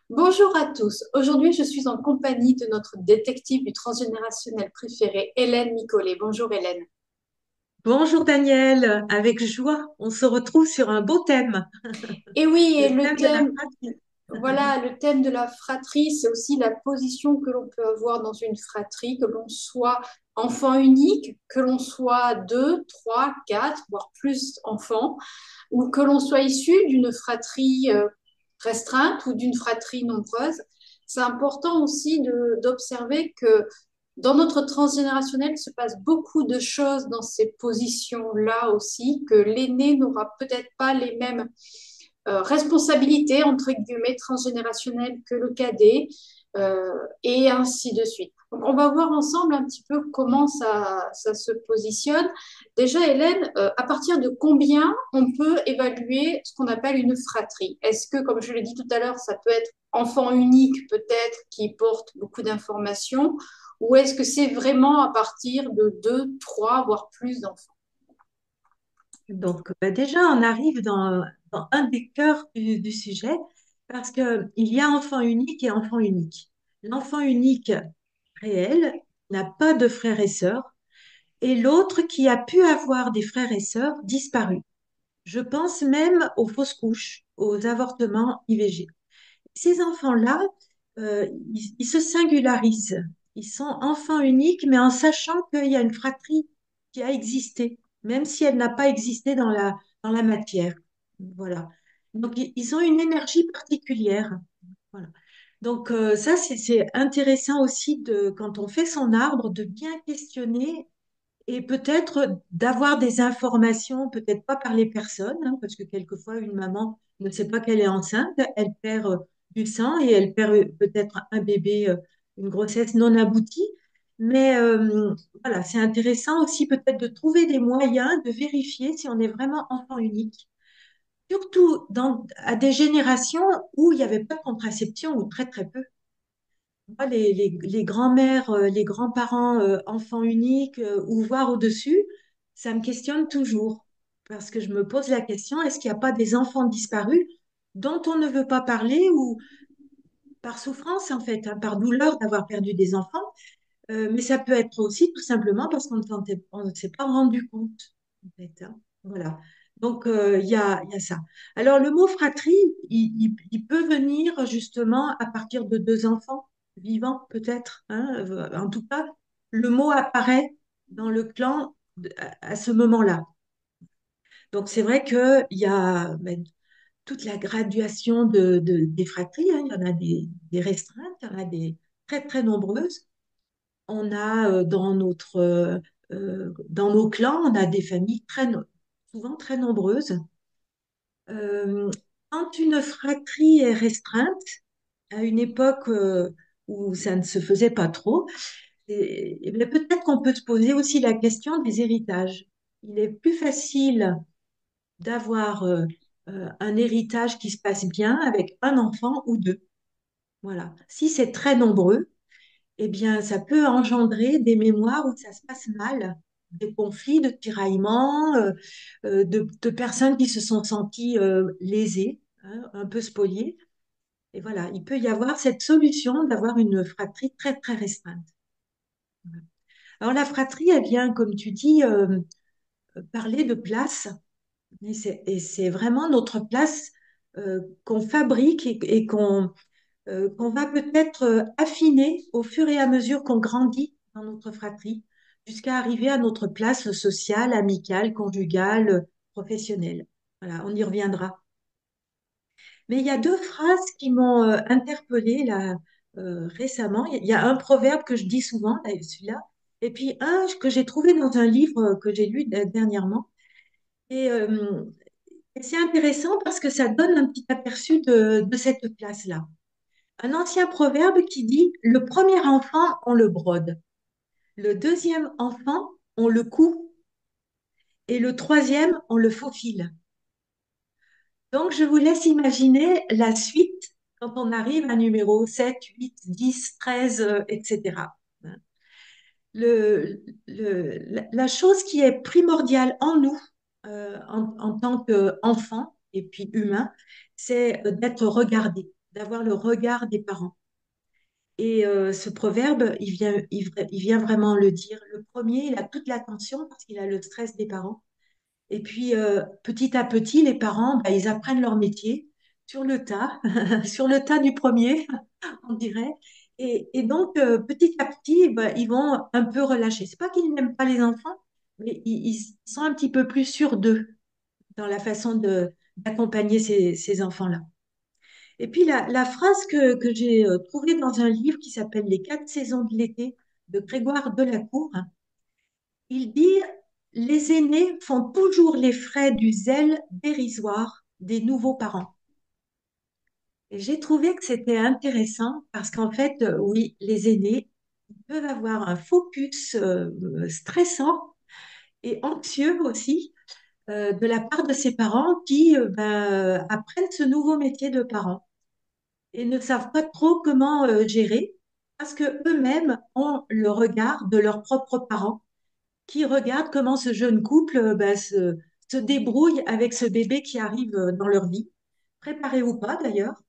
Bonjour à tous. Aujourd'hui, je suis en compagnie de notre détective du transgénérationnel préféré, Hélène Nicolet. Bonjour Hélène. Bonjour Daniel, avec joie, on se retrouve sur un beau thème, Et oui, et le le thème de la thème, fratrie. voilà, le thème de la fratrie, c'est aussi la position que l'on peut avoir dans une fratrie, que l'on soit enfant unique, que l'on soit deux, trois, quatre, voire plus enfants, ou que l'on soit issu d'une fratrie restreinte ou d'une fratrie nombreuse. C'est important aussi d'observer que dans notre transgénérationnel, il se passe beaucoup de choses dans ces positions-là aussi, que l'aîné n'aura peut-être pas les mêmes responsabilités, entre guillemets, transgénérationnelles que le cadet, et ainsi de suite. Donc, on va voir ensemble un petit peu comment ça se positionne. Déjà, Hélène, à partir de combien on peut évaluer ce qu'on appelle une fratrie? Est-ce que, comme je l'ai dit tout à l'heure, ça peut être enfant unique, peut-être, qui porte beaucoup d'informations, ou est-ce que c'est vraiment à partir de deux, trois, voire plus d'enfants? Donc déjà, on arrive dans un des cœurs du sujet, parce qu'il y a enfant unique et enfant unique. L'enfant unique réel n'a pas de frères et sœurs, et l'autre qui a pu avoir des frères et sœurs disparus. Je pense même aux fausses couches, aux avortements IVG. Ces enfants-là, ils se singularisent. Ils sont enfants uniques, mais en sachant qu'il y a une fratrie qui a existé, même si elle n'a pas existé dans la matière. Voilà. Donc, ils ont une énergie particulière. Voilà. Donc, ça, c'est intéressant aussi quand on fait son arbre, de bien questionner et peut-être d'avoir des informations, peut-être pas par les personnes, hein, parce que quelquefois, une maman ne sait pas qu'elle est enceinte, elle perd du sang et elle perd peut-être un bébé, une grossesse non aboutie. Mais voilà, c'est intéressant aussi peut-être de trouver des moyens de vérifier si on est vraiment enfant unique. Surtout à des générations où il n'y avait pas de contraception ou très très peu. Moi, les grands-mères, les grands-parents enfants uniques ou voir au-dessus, ça me questionne toujours. Parce que je me pose la question, est-ce qu'il n'y a pas des enfants disparus dont on ne veut pas parler ou par souffrance, en fait, hein, par douleur d'avoir perdu des enfants, mais ça peut être aussi tout simplement parce on ne s'est pas rendu compte, en fait, hein. Voilà. Donc, il y a ça. Alors, le mot fratrie, il peut venir justement à partir de deux enfants vivants, peut-être, hein. En tout cas, le mot apparaît dans le clan à ce moment-là. Donc, c'est vrai qu'il y a toute la graduation des fratries, hein. Il y en a des restreintes, il y en a des très, très nombreuses. On a dans nos clans, on a des familles souvent très nombreuses. Euh, Quand une fratrie est restreinte, à une époque où ça ne se faisait pas trop, mais peut-être qu'on peut se poser aussi la question des héritages. Il est plus facile d'avoir un héritage qui se passe bien avec un enfant ou deux. Voilà. Si c'est très nombreux, eh bien, ça peut engendrer des mémoires où ça se passe mal, des conflits, de tiraillements, de personnes qui se sont senties lésées, hein, un peu spoliées. Et voilà, il peut y avoir cette solution d'avoir une fratrie très, très restreinte. Voilà. Alors, la fratrie, elle vient, comme tu dis, parler de place. Et c'est vraiment notre place qu'on fabrique et qu'on va peut-être affiner au fur et à mesure qu'on grandit dans notre fratrie, jusqu'à arriver à notre place sociale, amicale, conjugale, professionnelle. Voilà, on y reviendra. Mais il y a deux phrases qui m'ont interpellée là récemment. Il y a un proverbe que je dis souvent, là, celui-là, et puis un que j'ai trouvé dans un livre que j'ai lu dernièrement. Et c'est intéressant parce que ça donne un petit aperçu de cette place-là. Un ancien proverbe qui dit, le premier enfant, on le brode. Le deuxième enfant, on le coud. Et le troisième, on le faufile. Donc, je vous laisse imaginer la suite quand on arrive à numéro 7, 8, 10, 13, etc. La chose qui est primordiale en nous, en tant qu'enfant et puis humain, c'est d'être regardé. d'avoir le regard des parents. Et ce proverbe, il vient vraiment le dire. Le premier, il a toute l'attention parce qu'il a le stress des parents. Et puis, petit à petit, les parents, bah, ils apprennent leur métier sur le tas, sur le tas du premier, on dirait. Et donc, petit à petit, bah, ils vont un peu relâcher. C'est pas qu'ils n'aiment pas les enfants, mais ils sont un petit peu plus sûrs d'eux dans la façon d'accompagner ces enfants-là. Et puis, la phrase que j'ai trouvée dans un livre qui s'appelle Les 4 saisons de l'été de Grégoire Delacour, il dit, les aînés font toujours les frais du zèle dérisoire des nouveaux parents. Et j'ai trouvé que c'était intéressant parce qu'en fait, oui, les aînés peuvent avoir un focus stressant et anxieux aussi de la part de ses parents qui ben, apprennent ce nouveau métier de parent et ne savent pas trop comment gérer parce que eux-mêmes ont le regard de leurs propres parents qui regardent comment ce jeune couple ben, se débrouille avec ce bébé qui arrive dans leur vie, préparé ou pas d'ailleurs.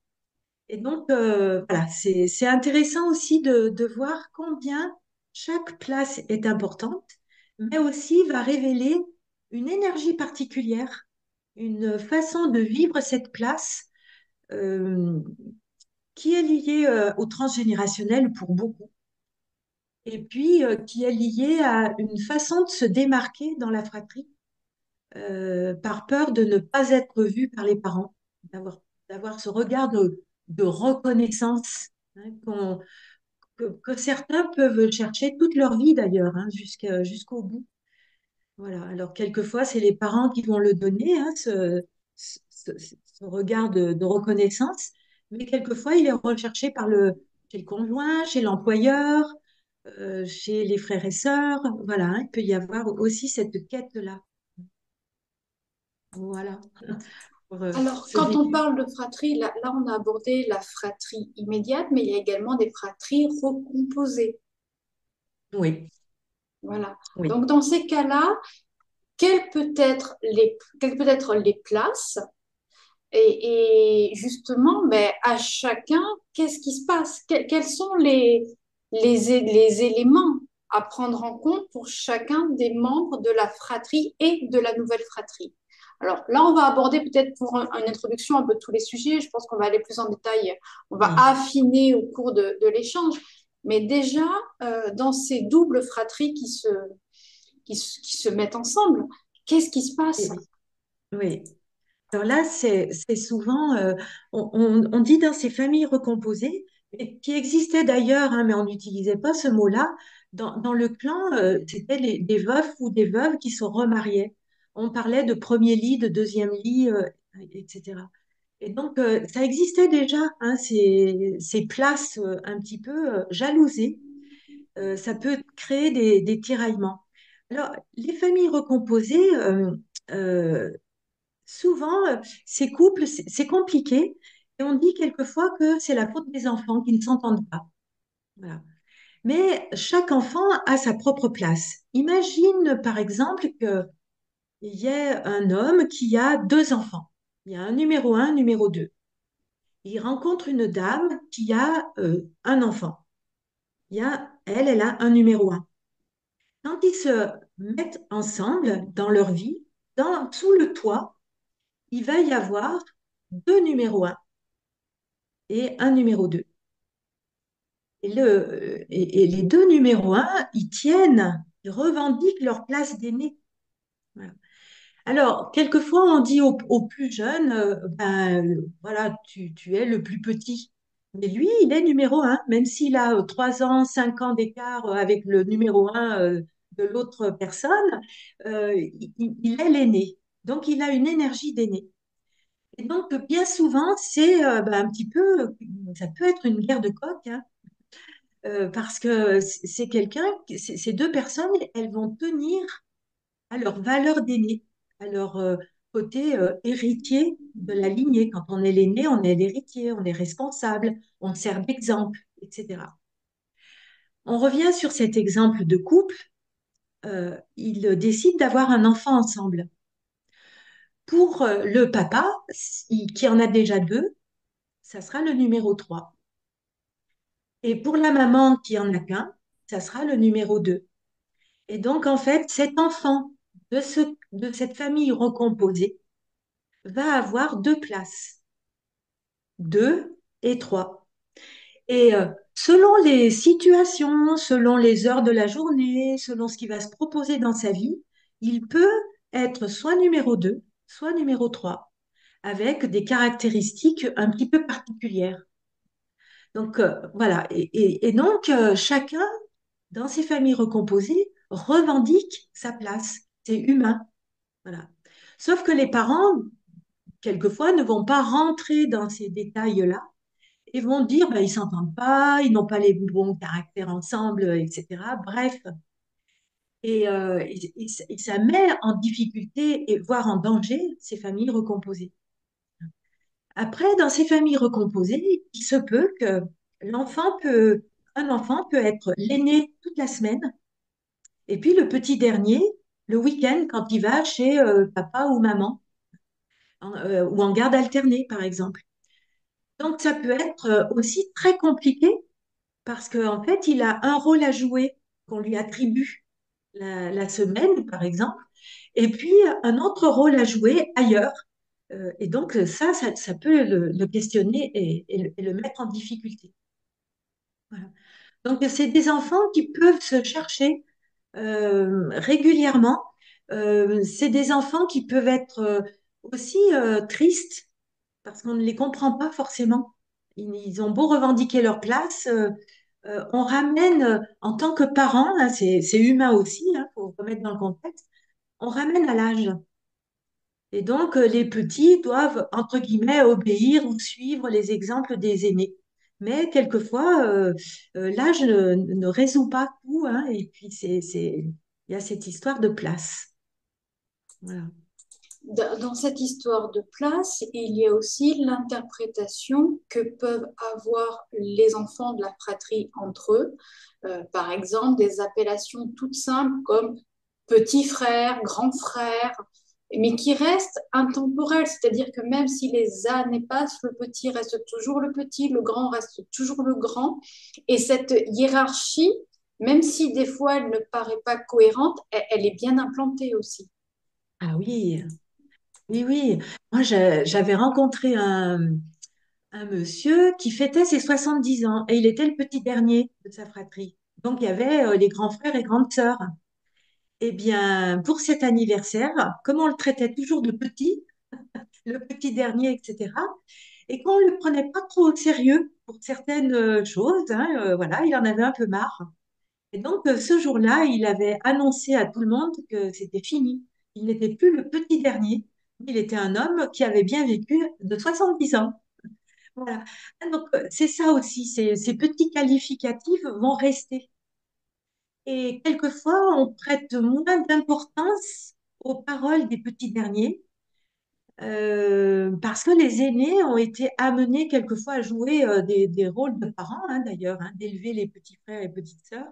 Et donc, voilà, c'est intéressant aussi de voir combien chaque place est importante, mais aussi va révéler une énergie particulière, une façon de vivre cette place euh, qui est liée au transgénérationnel pour beaucoup, et puis qui est liée à une façon de se démarquer dans la fratrie par peur de ne pas être vu par les parents, d'avoir, d'avoir ce regard de reconnaissance hein, que certains peuvent chercher toute leur vie d'ailleurs, hein, jusqu'au bout. Voilà. Alors quelquefois, c'est les parents qui vont le donner, hein, ce regard de reconnaissance, mais quelquefois, il est recherché chez le conjoint, chez l'employeur, chez les frères et sœurs. Voilà, hein, il peut y avoir aussi cette quête-là. Voilà. Pour, Alors, ce quand on début. parle de fratrie, là, on a abordé la fratrie immédiate, mais il y a également des fratries recomposées. Oui, Voilà. oui. Donc, dans ces cas-là, quelles peut être les places et justement, ben, à chacun, qu'est-ce qui se passe? Quels sont les éléments à prendre en compte pour chacun des membres de la fratrie et de la nouvelle fratrie? Alors là, on va aborder peut-être pour une introduction un peu tous les sujets. Je pense qu'on va aller plus en détail. On va Hmm. affiner au cours de l'échange. Mais déjà, dans ces doubles fratries qui se mettent ensemble, qu'est-ce qui se passe? Oui, oui. Alors là, c'est souvent, on dit dans ces familles recomposées, et qui existaient d'ailleurs, hein, mais on n'utilisait pas ce mot-là. Dans le clan, c'était des veufs ou des veuves qui se remariaient. On parlait de premier lit, de deuxième lit, etc. Et donc, ça existait déjà, hein, ces places un petit peu jalousées. Ça peut créer des tiraillements. Alors, les familles recomposées, euh, souvent, ces couples, c'est compliqué. Et on dit quelquefois que c'est la faute des enfants qui ne s'entendent pas. Voilà. Mais chaque enfant a sa propre place. Imagine, par exemple, qu'il y ait un homme qui a 2 enfants. Il y a un numéro 1, numéro 2. Il rencontre une dame qui a un enfant. Elle a un numéro 1. Quand ils se mettent ensemble dans leur vie, sous le toit, il va y avoir 2 numéros 1 et un numéro 2. Et les 2 numéros 1, ils tiennent, ils revendiquent leur place d'aîné. Voilà. Alors, quelquefois, on dit aux plus jeunes, ben, voilà, tu es le plus petit. Mais lui, il est numéro 1, même s'il a 3 ans, 5 ans d'écart avec le numéro 1 de l'autre personne, il est l'aîné. Donc, il a une énergie d'aîné. Et donc, bien souvent, c'est ben, un petit peu, ça peut être une guerre de coq, hein, parce que c'est quelqu'un, ces 2 personnes, elles vont tenir à leur valeur d'aîné, à leur côté héritier de la lignée. Quand on est l'aîné, on est l'héritier, on est responsable, on sert d'exemple, etc. On revient sur cet exemple de couple. Ils décident d'avoir un enfant ensemble. Pour le papa, qui en a déjà 2, ça sera le numéro 3. Et pour la maman qui en a qu'un, ça sera le numéro 2. Et donc, en fait, cet enfant de cette famille recomposée va avoir deux places, 2 et 3. Et selon les situations, selon les heures de la journée, selon ce qui va se proposer dans sa vie, il peut être soit numéro 2, soit numéro 3, avec des caractéristiques un petit peu particulières. Donc voilà, et donc chacun, dans ces familles recomposées, revendique sa place. C'est humain. Voilà. Sauf que les parents, quelquefois, ne vont pas rentrer dans ces détails-là et vont dire bah, ils s'entendent pas, ils n'ont pas les bons caractères ensemble, etc. Bref, et ça met en difficulté et voire en danger ces familles recomposées. Après, dans ces familles recomposées, il se peut que l'enfant peut, un enfant peut être l'aîné toute la semaine et puis le petit dernier le week-end quand il va chez papa ou maman ou en garde alternée, par exemple. Donc, ça peut être aussi très compliqué parce qu'en fait, il a un rôle à jouer qu'on lui attribue la semaine, par exemple, et puis un autre rôle à jouer ailleurs. Et donc, ça peut le questionner et le mettre en difficulté. Voilà. Donc, c'est des enfants qui peuvent se chercher régulièrement. C'est des enfants qui peuvent être aussi tristes parce qu'on ne les comprend pas forcément. Ils ont beau revendiquer leur place, on ramène, en tant que parent, hein, c'est humain aussi, il faut remettre dans le contexte, on ramène à l'âge. Et donc, les petits doivent, entre guillemets, obéir ou suivre les exemples des aînés. Mais quelquefois, l'âge ne résout pas tout, hein, et puis il y a cette histoire de place. Voilà. Dans cette histoire de place, il y a aussi l'interprétation que peuvent avoir les enfants de la fratrie entre eux. Par exemple, des appellations toutes simples comme petit frère, grand frère, mais qui restent intemporelles. C'est-à-dire que même si les années passent, le petit reste toujours le petit, le grand reste toujours le grand. Et cette hiérarchie, même si des fois elle ne paraît pas cohérente, elle est bien implantée aussi. Ah oui, oui, oui. Moi, j'avais rencontré un monsieur qui fêtait ses 70 ans et il était le petit dernier de sa fratrie. Donc, il y avait les grands frères et grandes sœurs. Eh bien, pour cet anniversaire, comme on le traitait toujours de petit, le petit dernier, etc., et qu'on ne le prenait pas trop au sérieux pour certaines choses, hein, voilà, il en avait un peu marre. Et donc, ce jour-là, il avait annoncé à tout le monde que c'était fini. Il n'était plus le petit dernier. Il était un homme qui avait bien vécu de 70 ans. Voilà. Ah, donc, c'est ça aussi, ces petits qualificatifs vont rester. Et quelquefois, on prête moins d'importance aux paroles des petits derniers parce que les aînés ont été amenés quelquefois à jouer des rôles de parents, hein, d'ailleurs, hein, d'élever les petits frères et petites sœurs.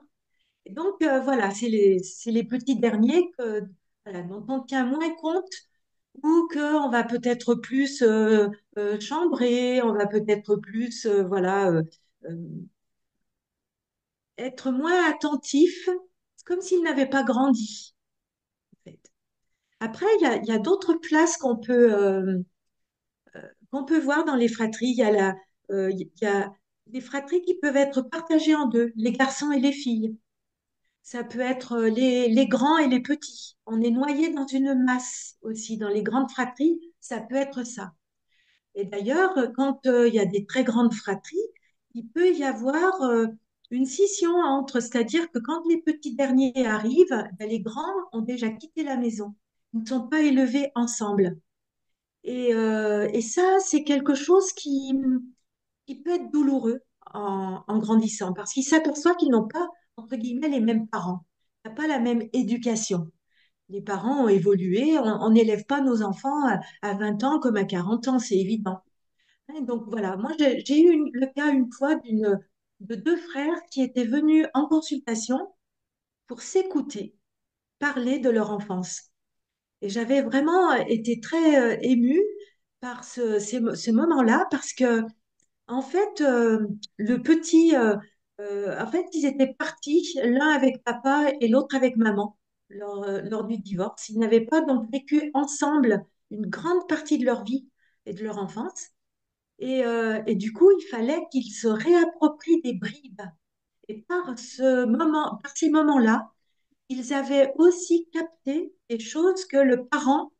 Et donc, voilà, c'est les petits derniers voilà, dont on tient moins compte ou qu'on va peut-être plus chambrer, on va peut-être plus, voilà, euh, être moins attentif, comme s'ils n'avaient pas grandi, en fait. Après, il y a d'autres places qu'on peut voir dans les fratries. Il y a des fratries qui peuvent être partagées en deux, les garçons et les filles. Ça peut être les grands et les petits. On est noyé dans une masse aussi. Dans les grandes fratries, ça peut être ça. Et d'ailleurs, quand il y a des très grandes fratries, il peut y avoir une scission entre, c'est-à-dire que quand les petits derniers arrivent, ben, les grands ont déjà quitté la maison. Ils ne sont pas élevés ensemble. Et ça, c'est quelque chose qui peut être douloureux en grandissant, parce qu'ils s'aperçoivent qu'ils n'ont pas, entre guillemets, les mêmes parents. Il n'y a pas la même éducation. Les parents ont évolué, on n'élève pas nos enfants à 20 ans comme à 40 ans, c'est évident. Et donc voilà, moi j'ai eu le cas une fois de deux frères qui étaient venus en consultation pour s'écouter, parler de leur enfance. Et j'avais vraiment été très émue par ce moments-là parce que En fait, en fait, ils étaient partis, l'un avec papa et l'autre avec maman, lors du divorce. Ils n'avaient pas donc vécu ensemble une grande partie de leur vie et de leur enfance. Et du coup, il fallait qu'ils se réapproprient des bribes. Et par ces moments-là, ils avaient aussi capté des choses que le parent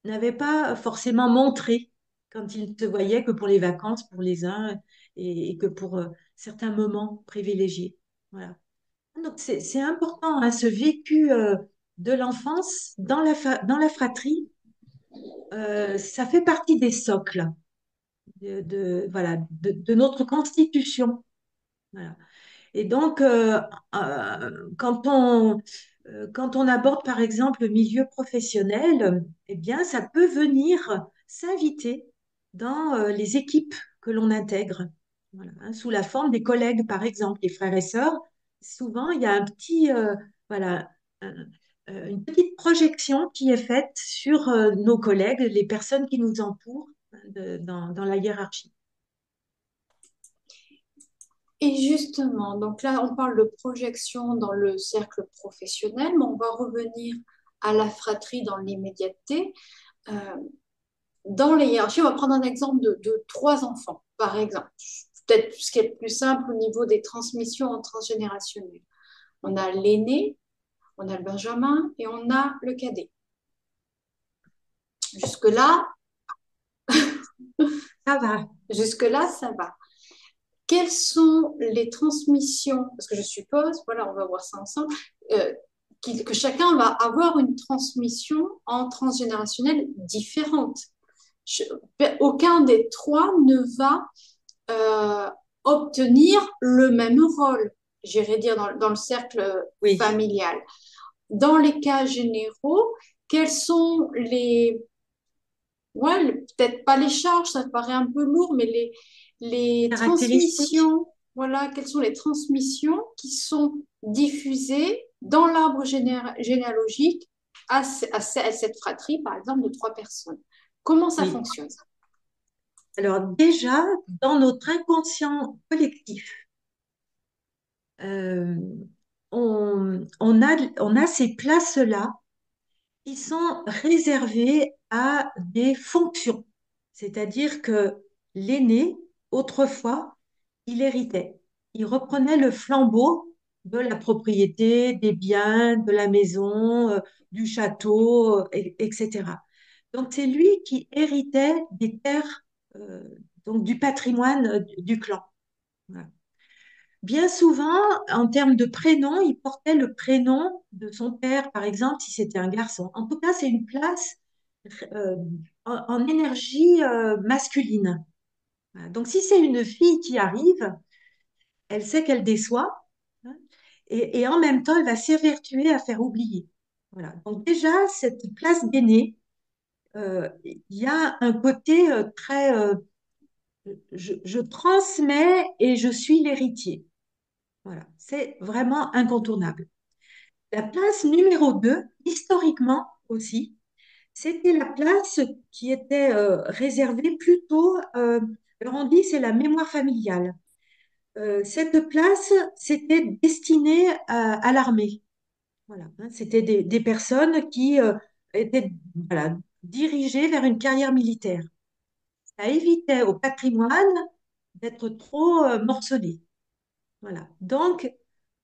n'avait pas forcément montrées quand ils ne se voyaient que pour les vacances pour les uns et que pour certains moments privilégiés. Voilà. Donc c'est important, hein, ce vécu de l'enfance dans la fratrie, ça fait partie des socles voilà, de notre constitution. Voilà. Et donc, quand on aborde par exemple le milieu professionnel, eh bien, ça peut venir s'inviter dans les équipes que l'on intègre, voilà, hein, sous la forme des collègues, par exemple, les frères et sœurs. Souvent, il y a voilà, un- une petite projection qui est faite sur nos collègues, les personnes qui nous entourent hein, dans la hiérarchie. Et justement, donc là, on parle de projection dans le cercle professionnel, mais on va revenir à la fratrie dans l'immédiateté. Euh, dans les hiérarchies, on va prendre un exemple de trois enfants, par exemple. Peut-être ce qui est le plus simple au niveau des transmissions en transgénérationnel. On a l'aîné, on a le benjamin et on a le cadet. Jusque-là, Ça va. jusque-là, ça va. Quelles sont les transmissions, parce que je suppose, voilà, on va voir ça ensemble, euh, que chacun va avoir une transmission en transgénérationnel différente. Je- aucun des trois ne va euh, obtenir le même rôle, j'irais dire, dans le cercle Oui. familial. Dans les cas généraux, quels sont ouais, peut-être pas les charges, ça paraît un peu lourd, mais les Caractéristiques. transmissions, voilà, quelles sont les transmissions qui sont diffusées dans l'arbre généalogique à cette fratrie, par exemple, de trois personnes. Comment ça Oui. fonctionne? Alors déjà, dans notre inconscient collectif, euh, on a ces places-là qui sont réservées à des fonctions. C'est-à-dire que l'aîné, autrefois, il héritait. Il reprenait le flambeau de la propriété, des biens, de la maison, du château, etc. Donc c'est lui qui héritait des terres, euh, donc du patrimoine du clan. Voilà. Bien souvent, en termes de prénom, il portait le prénom de son père, par exemple, si c'était un garçon. En tout cas, c'est une place euh, en énergie masculine. Voilà. Donc, si c'est une fille qui arrive, elle sait qu'elle déçoit, hein, et en même temps, elle va s'évertuer à faire oublier. Voilà. Donc, déjà, cette place d'aîné, il y a un côté très je transmets et je suis l'héritier. Voilà, c'est vraiment incontournable. La place numéro 2, historiquement aussi, c'était la place qui était réservée plutôt, alors on dit c'est la mémoire familiale. Cette place, c'était destiné à l'armée. Voilà, hein, c'était des personnes qui étaient voilà, dirigées vers une carrière militaire. Ça évitait au patrimoine d'être trop morcelé. Voilà. Donc,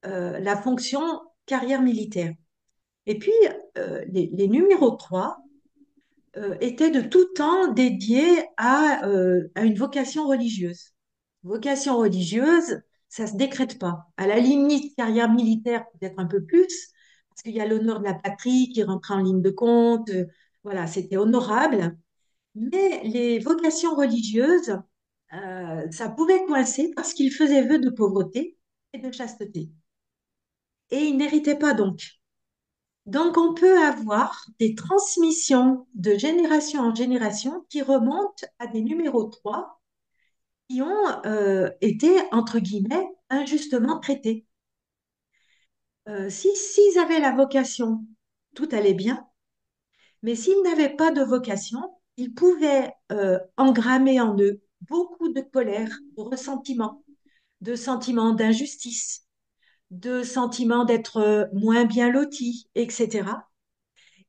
la fonction carrière militaire. Et puis, les numéros 3 étaient de tout temps dédiés à une vocation religieuse. Vocation religieuse, ça se décrète pas. À la limite, carrière militaire, peut-être un peu plus, parce qu'il y a l'honneur de la patrie qui rentre en ligne de compte. Voilà, c'était honorable. Mais les vocations religieuses, ça pouvait coincer parce qu'ils faisaient vœu de pauvreté et de chasteté. Et ils n'héritaient pas donc. Donc, on peut avoir des transmissions de génération en génération qui remontent à des numéros 3 qui ont été, entre guillemets, injustement traités. S'ils avaient la vocation, tout allait bien, mais s'ils n'avaient pas de vocation, ils pouvaient engrammer en eux beaucoup de colère, de ressentiment, de sentiments d'injustice, de sentiments d'être moins bien loti, etc.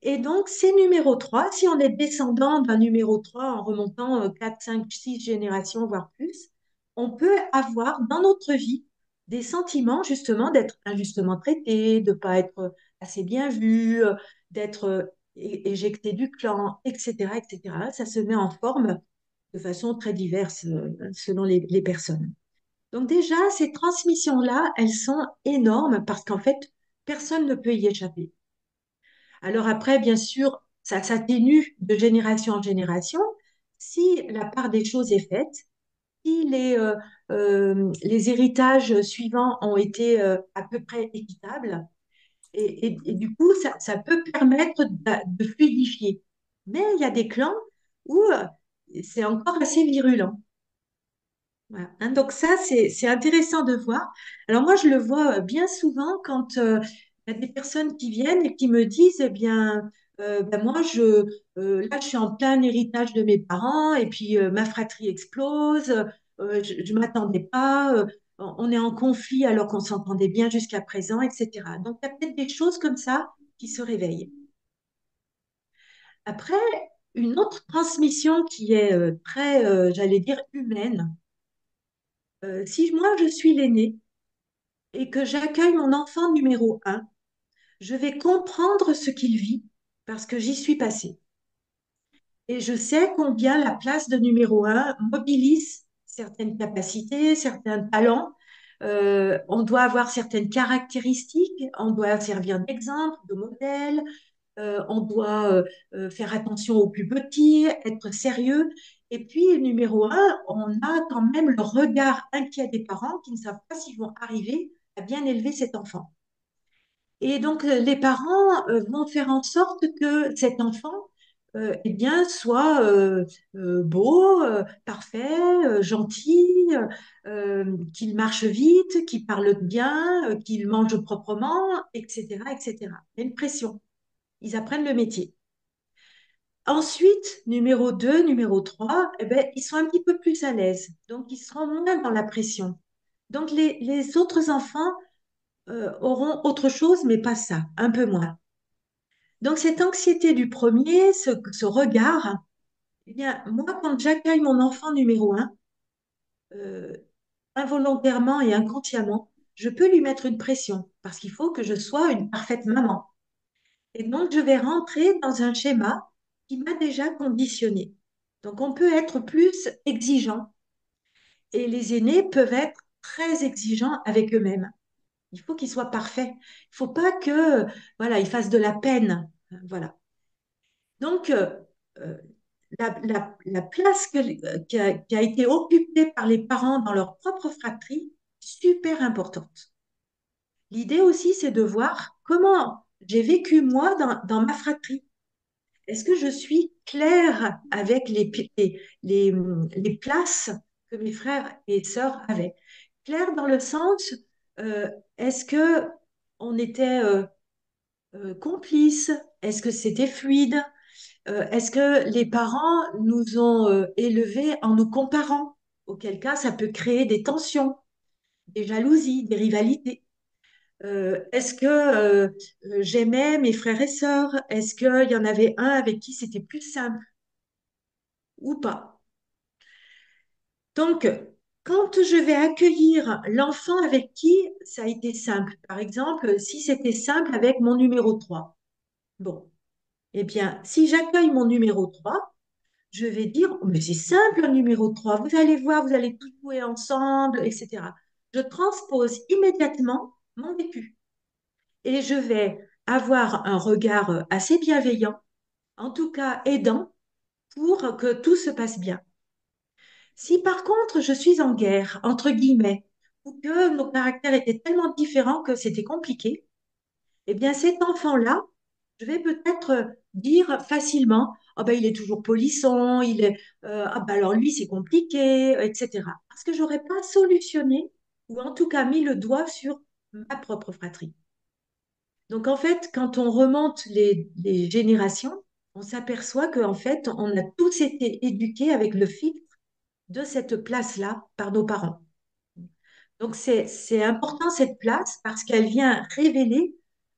Et donc, ces numéros 3, si on est descendant d'un numéro 3 en remontant 4, 5, 6 générations, voire plus, on peut avoir dans notre vie des sentiments justement d'être injustement traité, de ne pas être assez bien vu, d'être éjecté du clan, etc., etc. Ça se met en forme de façon très diverse selon les personnes. Donc déjà, ces transmissions-là, elles sont énormes parce qu'en fait, personne ne peut y échapper. Alors après, bien sûr, ça s'atténue de génération en génération si la part des choses est faite, si les héritages suivants ont été à peu près équitables, et du coup, ça peut permettre de fluidifier. Mais il y a des clans où c'est encore assez virulent. Voilà, hein. Donc ça, c'est intéressant de voir. Alors moi, je le vois bien souvent quand il y a des personnes qui viennent et qui me disent, eh bien, ben moi, là, je suis en plein héritage de mes parents et puis ma fratrie explose, je ne m'attendais pas, on est en conflit alors qu'on s'entendait bien jusqu'à présent, etc. Donc il y a peut-être des choses comme ça qui se réveillent. Après, une autre transmission qui est très, j'allais dire, humaine. Si moi je suis l'aîné et que j'accueille mon enfant numéro un, je vais comprendre ce qu'il vit parce que j'y suis passée. Et je sais combien la place de numéro un mobilise certaines capacités, certains talents. On doit avoir certaines caractéristiques, on doit servir d'exemple, de modèle, on doit faire attention aux plus petits, être sérieux. Et puis, numéro un, on a quand même le regard inquiet des parents qui ne savent pas s'ils vont arriver à bien élever cet enfant. Et donc, les parents vont faire en sorte que cet enfant eh bien, soit beau, parfait, gentil, qu'il marche vite, qu'il parle bien, qu'il mange proprement, etc., etc. Il y a une pression. Ils apprennent le métier. Ensuite, numéro 2, numéro 3, eh ben, ils sont un petit peu plus à l'aise. Donc, ils seront moins dans la pression. Donc, les autres enfants auront autre chose, mais pas ça, un peu moins. Donc, cette anxiété du premier, ce regard, eh bien, moi, quand j'accueille mon enfant numéro 1, euh, involontairement et inconsciemment, je peux lui mettre une pression parce qu'il faut que je sois une parfaite maman. Et donc, je vais rentrer dans un schéma qui m'a déjà conditionné. Donc, on peut être plus exigeant et les aînés peuvent être très exigeants avec eux-mêmes. Il faut qu'ils soient parfaits. Il ne faut pas que, voilà, ils fassent de la peine. Voilà. Donc, euh, la place qui a été occupée par les parents dans leur propre fratrie, super importante. L'idée aussi, c'est de voir comment j'ai vécu moi dans ma fratrie. Est-ce que je suis claire avec les places que mes frères et sœurs avaient? Claire dans le sens, euh, est-ce que on était complices? Est-ce que c'était fluide? Est-ce que les parents nous ont élevés en nous comparant? Auquel cas, ça peut créer des tensions, des jalousies, des rivalités. Est-ce que j'aimais mes frères et sœurs? Est-ce qu'il y en avait un avec qui c'était plus simple ou pas? Donc, quand je vais accueillir l'enfant avec qui ça a été simple, par exemple, si c'était simple avec mon numéro 3, bon, eh bien, si j'accueille mon numéro 3, je vais dire, oh, mais c'est simple, le numéro 3. Vous allez voir, vous allez tout jouer ensemble, etc. Je transpose immédiatement mon vécu et je vais avoir un regard assez bienveillant, en tout cas aidant, pour que tout se passe bien. Si par contre je suis en guerre, entre guillemets, ou que nos caractères étaient tellement différents que c'était compliqué, eh bien cet enfant-là, je vais peut-être dire facilement, ah ben, il est toujours polisson, ah ben, alors lui c'est compliqué, etc. Parce que j'aurais pas solutionné, ou en tout cas mis le doigt sur ma propre fratrie. Donc en fait, quand on remonte les générations, on s'aperçoit qu'en fait, on a tous été éduqués avec le filtre de cette place-là par nos parents. Donc c'est important cette place parce qu'elle vient révéler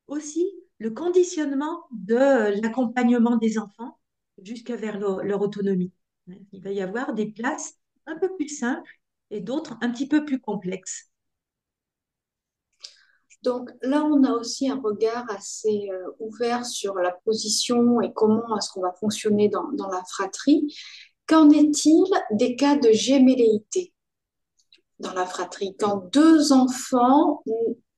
aussi le conditionnement de l'accompagnement des enfants jusqu'à vers leur autonomie. Il va y avoir des places un peu plus simples et d'autres un petit peu plus complexes. Donc là, on a aussi un regard assez ouvert sur la position et comment est-ce qu'on va fonctionner dans la fratrie. Qu'en est-il des cas de gémelléité dans la fratrie? Quand deux enfants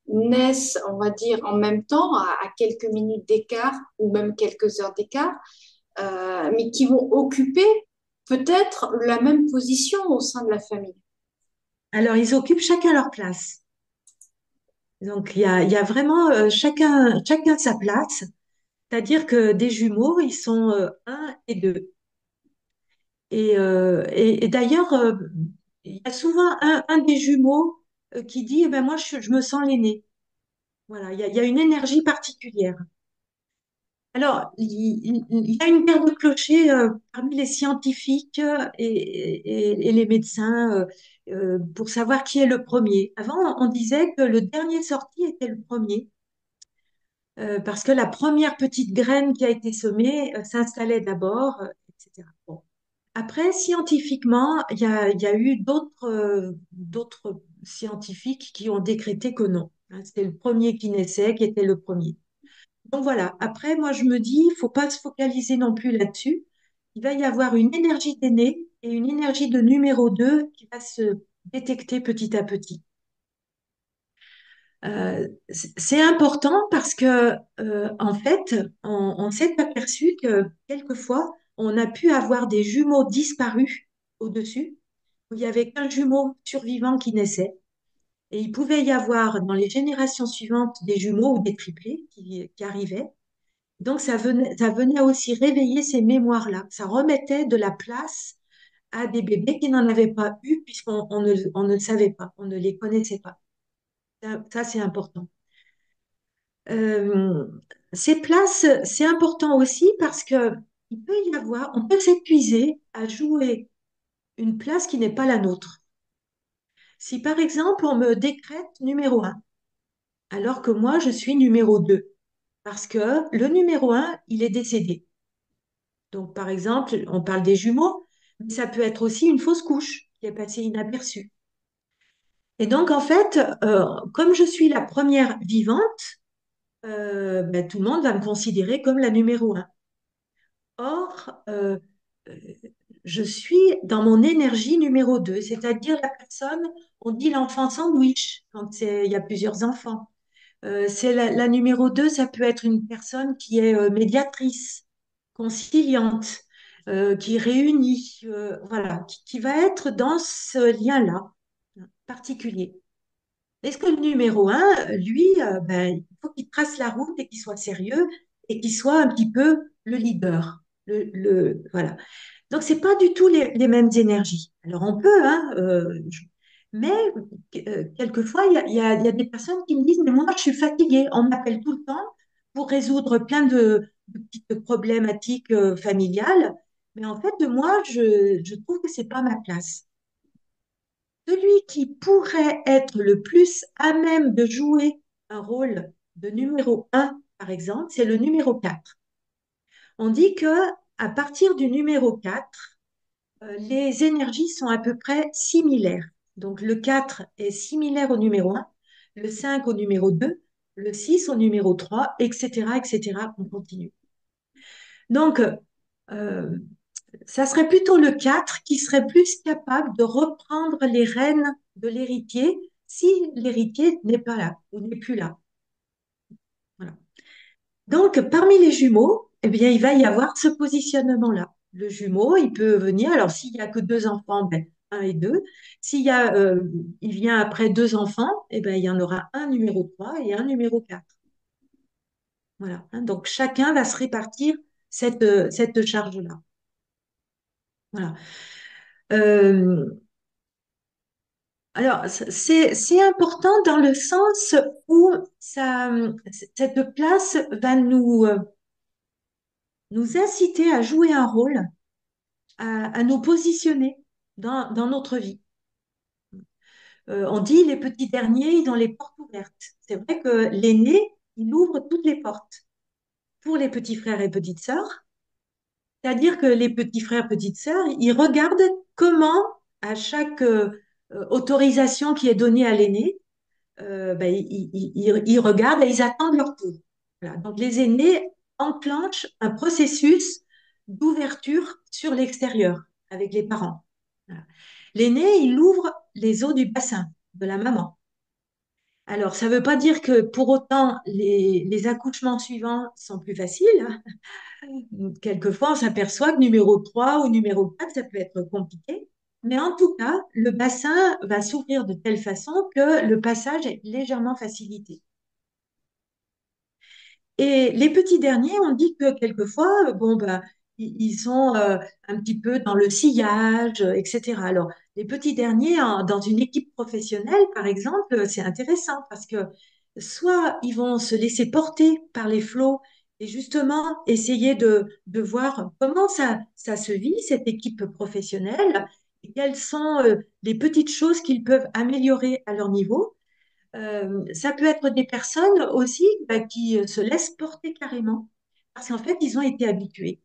naissent, on va dire, en même temps, à quelques minutes d'écart ou même quelques heures d'écart, mais qui vont occuper peut-être la même position au sein de la famille. Alors, ils occupent chacun leur place. Donc, il y a vraiment chacun sa place. C'est-à-dire que des jumeaux, ils sont un et deux. Et d'ailleurs, il y a souvent un des jumeaux qui dit, eh ben, moi, je me sens l'aîné. Voilà, il y a une énergie particulière. Alors, il y a une guerre de clochers parmi les scientifiques et les médecins pour savoir qui est le premier. Avant, on disait que le dernier sorti était le premier, parce que la première petite graine qui a été semée s'installait d'abord, etc. Bon. Après, scientifiquement, il y a eu d'autres scientifiques qui ont décrété que non. Hein, c'était le premier qui naissait, qui était le premier. Donc voilà, après, moi je me dis, il faut pas se focaliser non plus là-dessus. Il va y avoir une énergie d'aîné et une énergie de numéro 2 qui va se détecter petit à petit. C'est important parce que, en fait, on s'est aperçu que quelquefois, on a pu avoir des jumeaux disparus au-dessus, où il y avait qu'un jumeau survivant qui naissait. Et il pouvait y avoir dans les générations suivantes des jumeaux ou des triplés qui arrivaient. Donc, ça venait aussi réveiller ces mémoires-là. Ça remettait de la place à des bébés qui n'en avaient pas eu puisqu'on ne savait pas, on ne les connaissait pas. Ça, c'est important. Euh, ces places, c'est important aussi parce que on peut s'épuiser à jouer une place qui n'est pas la nôtre. Si par exemple, on me décrète numéro un, alors que moi, je suis numéro 2, parce que le numéro un, il est décédé. Donc, par exemple, on parle des jumeaux, mais ça peut être aussi une fausse couche qui est passée inaperçue. Et donc, en fait, comme je suis la première vivante, ben, tout le monde va me considérer comme la numéro un. Or, euh, je suis dans mon énergie numéro 2, c'est-à-dire la personne, on dit l'enfant sandwich quand il y a plusieurs enfants. C'est la numéro 2, ça peut être une personne qui est médiatrice, conciliante, qui réunit, voilà, qui va être dans ce lien-là particulier. Est-ce que le numéro un, lui, ben, il faut qu'il trace la route et qu'il soit sérieux et qu'il soit un petit peu le leader. Voilà. Donc, c'est pas du tout les mêmes énergies. Alors, on peut, hein, mais quelquefois, il y a des personnes qui me disent, mais moi, je suis fatiguée. On m'appelle tout le temps pour résoudre plein de petites problématiques familiales. Mais en fait, moi, je trouve que c'est pas ma place. Celui qui pourrait être le plus à même de jouer un rôle de numéro un, par exemple, c'est le numéro 4. On dit que à partir du numéro 4, les énergies sont à peu près similaires. Donc le 4 est similaire au numéro un, le 5 au numéro 2, le 6 au numéro 3, etc., etc. On continue. Donc, euh, ça serait plutôt le 4 qui serait plus capable de reprendre les rênes de l'héritier si l'héritier n'est pas là ou n'est plus là. Voilà. Donc, parmi les jumeaux, eh bien, il va y avoir ce positionnement-là. Le jumeau, il peut venir, alors s'il n'y a que deux enfants, ben, un et deux. Il vient après deux enfants, eh ben, il y en aura un numéro 3 et un numéro 4. Voilà. Hein. Donc, chacun va se répartir cette charge-là. Voilà. Euh, Alors, c'est important dans le sens où cette place va nous inciter à jouer un rôle, à nous positionner. dans notre vie. On dit les petits derniers, ils ont les portes ouvertes. C'est vrai que l'aîné, il ouvre toutes les portes pour les petits frères et petites sœurs. C'est-à-dire que les petits frères, petites sœurs, ils regardent comment, à chaque autorisation qui est donnée à l'aîné, ben, ils regardent et ils attendent leur tour. Voilà. Donc les aînés enclenchent un processus d'ouverture sur l'extérieur avec les parents. Voilà. L'aîné, il ouvre les eaux du bassin de la maman. Alors, ça ne veut pas dire que pour autant les accouchements suivants sont plus faciles, hein. Quelquefois, on s'aperçoit que numéro 3 ou numéro 4, ça peut être compliqué. Mais en tout cas, le bassin va s'ouvrir de telle façon que le passage est légèrement facilité. Et les petits derniers, on dit que quelquefois, bon, ben, ils sont un petit peu dans le sillage, etc. Alors, les petits derniers, dans une équipe professionnelle, par exemple, c'est intéressant parce que soit ils vont se laisser porter par les flots et justement essayer de voir comment ça se vit, cette équipe professionnelle, et quelles sont les petites choses qu'ils peuvent améliorer à leur niveau. Ça peut être des personnes aussi bah, qui se laissent porter carrément, parce qu'en fait, ils ont été habitués.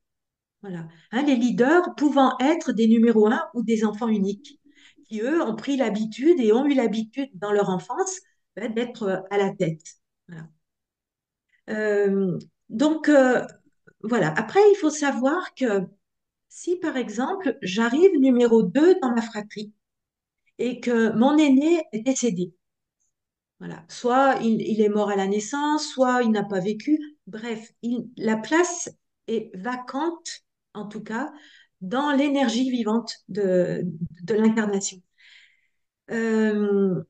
Voilà. Hein, les leaders pouvant être des numéros un ou des enfants uniques, qui eux ont pris l'habitude et ont eu l'habitude dans leur enfance bah, d'être à la tête. Voilà. Euh, donc, voilà. Après, il faut savoir que si, par exemple, j'arrive numéro 2 dans ma fratrie et que mon aîné est décédé, voilà. Soit il est mort à la naissance, soit il n'a pas vécu. Bref, la place est vacante, en tout cas, dans l'énergie vivante de l'incarnation. Euh,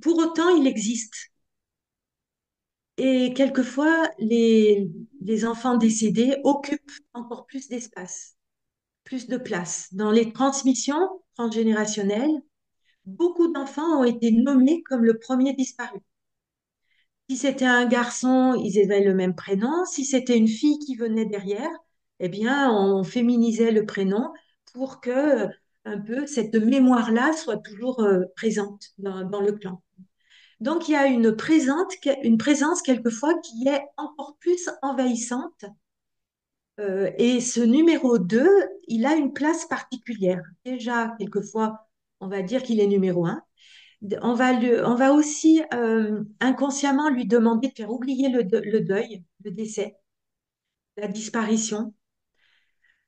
pour autant, il existe. Et quelquefois, les enfants décédés occupent encore plus d'espace, plus de place. Dans les transmissions transgénérationnelles, beaucoup d'enfants ont été nommés comme le premier disparu. Si c'était un garçon, ils avaient le même prénom. Si c'était une fille qui venait derrière, eh bien, on féminisait le prénom pour que un peu cette mémoire-là soit toujours présente dans le clan. Donc, il y a une présence quelquefois qui est encore plus envahissante. Et ce numéro 2, il a une place particulière. Déjà, quelquefois, on va dire qu'il est numéro un. On va aussi inconsciemment lui demander de faire oublier le deuil, le décès, la disparition.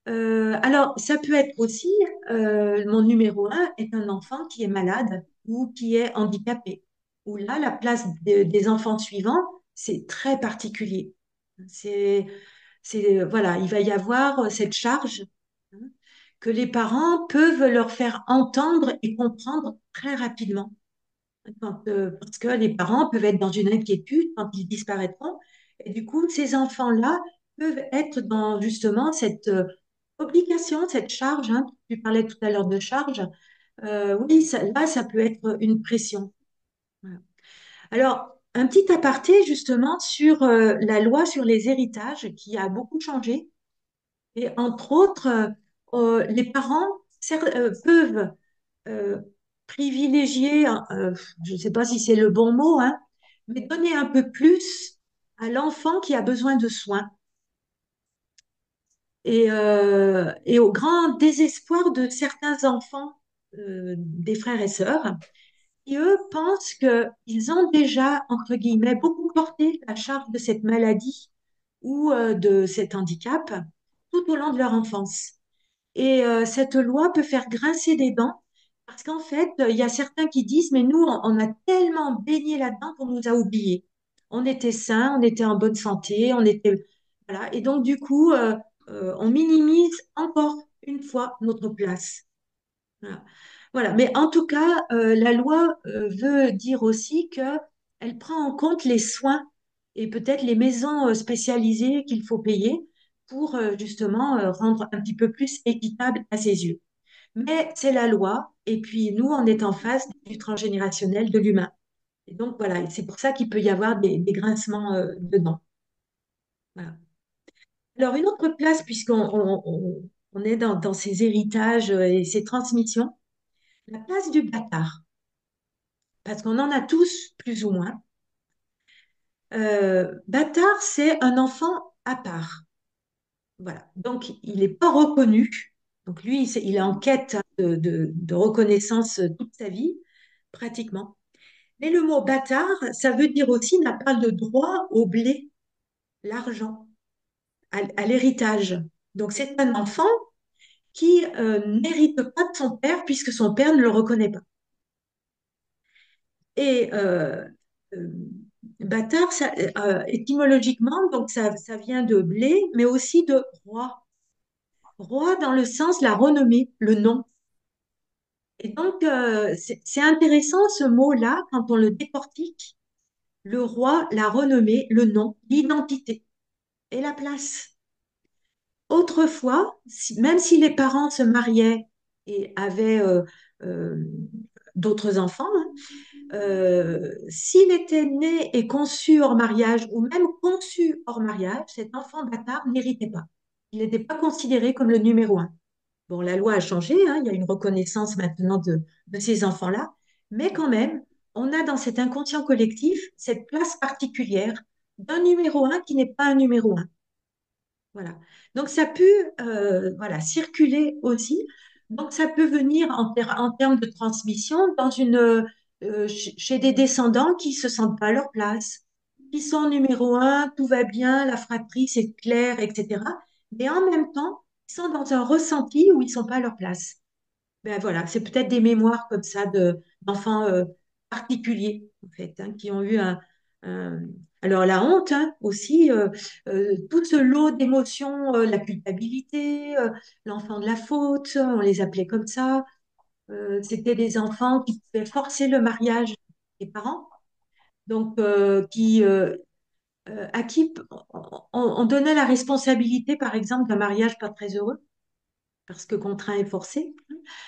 Alors, ça peut être aussi, mon numéro un est un enfant qui est malade ou qui est handicapé, où là, la place des enfants suivants, c'est très particulier. C'est, voilà, il va y avoir cette charge, hein, que les parents peuvent leur faire entendre et comprendre très rapidement. Parce que les parents peuvent être dans une inquiétude quand ils disparaîtront. Et du coup, ces enfants-là peuvent être dans justement cette obligation, cette charge, hein. Tu parlais tout à l'heure de charge. Oui, là, ça peut être une pression. Voilà. Alors, un petit aparté justement sur la loi sur les héritages qui a beaucoup changé. Et entre autres, les parents peuvent euh, privilégier, je ne sais pas si c'est le bon mot, hein, mais donner un peu plus à l'enfant qui a besoin de soins. Et au grand désespoir de certains enfants, des frères et sœurs, qui eux pensent qu'ils ont déjà, entre guillemets, beaucoup porté la charge de cette maladie ou de cet handicap tout au long de leur enfance. Et cette loi peut faire grincer des dents parce qu'en fait, il y a certains qui disent, mais nous, on a tellement baigné là-dedans qu'on nous a oubliés. On était sains, on était en bonne santé, on était... Voilà. Et donc, du coup, on minimise encore une fois notre place. Voilà. Voilà. Mais en tout cas, la loi veut dire aussi qu'elle prend en compte les soins et peut-être les maisons spécialisées qu'il faut payer pour justement rendre un petit peu plus équitable à ses yeux. Mais c'est la loi, et puis nous, on est en face du transgénérationnel de l'humain. Et donc voilà, et c'est pour ça qu'il peut y avoir des grincements dedans. Voilà. Alors, une autre place, puisqu'on on est dans ces héritages et ces transmissions. La place du bâtard, parce qu'on en a tous plus ou moins. Bâtard, c'est un enfant à part. Voilà. Donc, il n'est pas reconnu. Donc, lui, il est en quête hein, de reconnaissance toute sa vie, pratiquement. Mais le mot bâtard, ça veut dire aussi n'a pas de droit au blé, l'argent, à l'héritage. Donc, c'est un enfant qui n'hérite pas de son père puisque son père ne le reconnaît pas. Et euh, bâtard, étymologiquement, donc ça vient de blé, mais aussi de roi. Roi dans le sens la renommée, le nom. Et donc, c'est intéressant ce mot-là quand on le décortique. Le roi, la renommée, le nom, l'identité et la place. Autrefois, même si les parents se mariaient et avaient euh, d'autres enfants, hein, s'il était né et conçu hors mariage ou même conçu hors mariage, cet enfant bâtard n'héritait pas. Il n'était pas considéré comme le numéro un. Bon, la loi a changé, hein, il y a une reconnaissance maintenant de ces enfants-là, mais quand même, on a dans cet inconscient collectif cette place particulière d'un numéro un qui n'est pas un numéro un. Voilà. Donc ça peut voilà, circuler aussi. Donc ça peut venir en termes de transmission chez des descendants qui se sentent pas à leur place, qui sont numéro un, tout va bien, la fratrie c'est clair, etc. Mais en même temps, ils sont dans un ressenti où ils sont pas à leur place. Ben voilà, c'est peut-être des mémoires comme ça d'enfants particuliers, en fait, hein, qui ont eu un- alors la honte hein, aussi, tout ce lot d'émotions, la culpabilité, l'enfant de la faute, on les appelait comme ça. C'était des enfants qui pouvaient forcer le mariage des parents, donc à qui on donnait la responsabilité, par exemple, d'un mariage pas très heureux parce que contraint et forcé.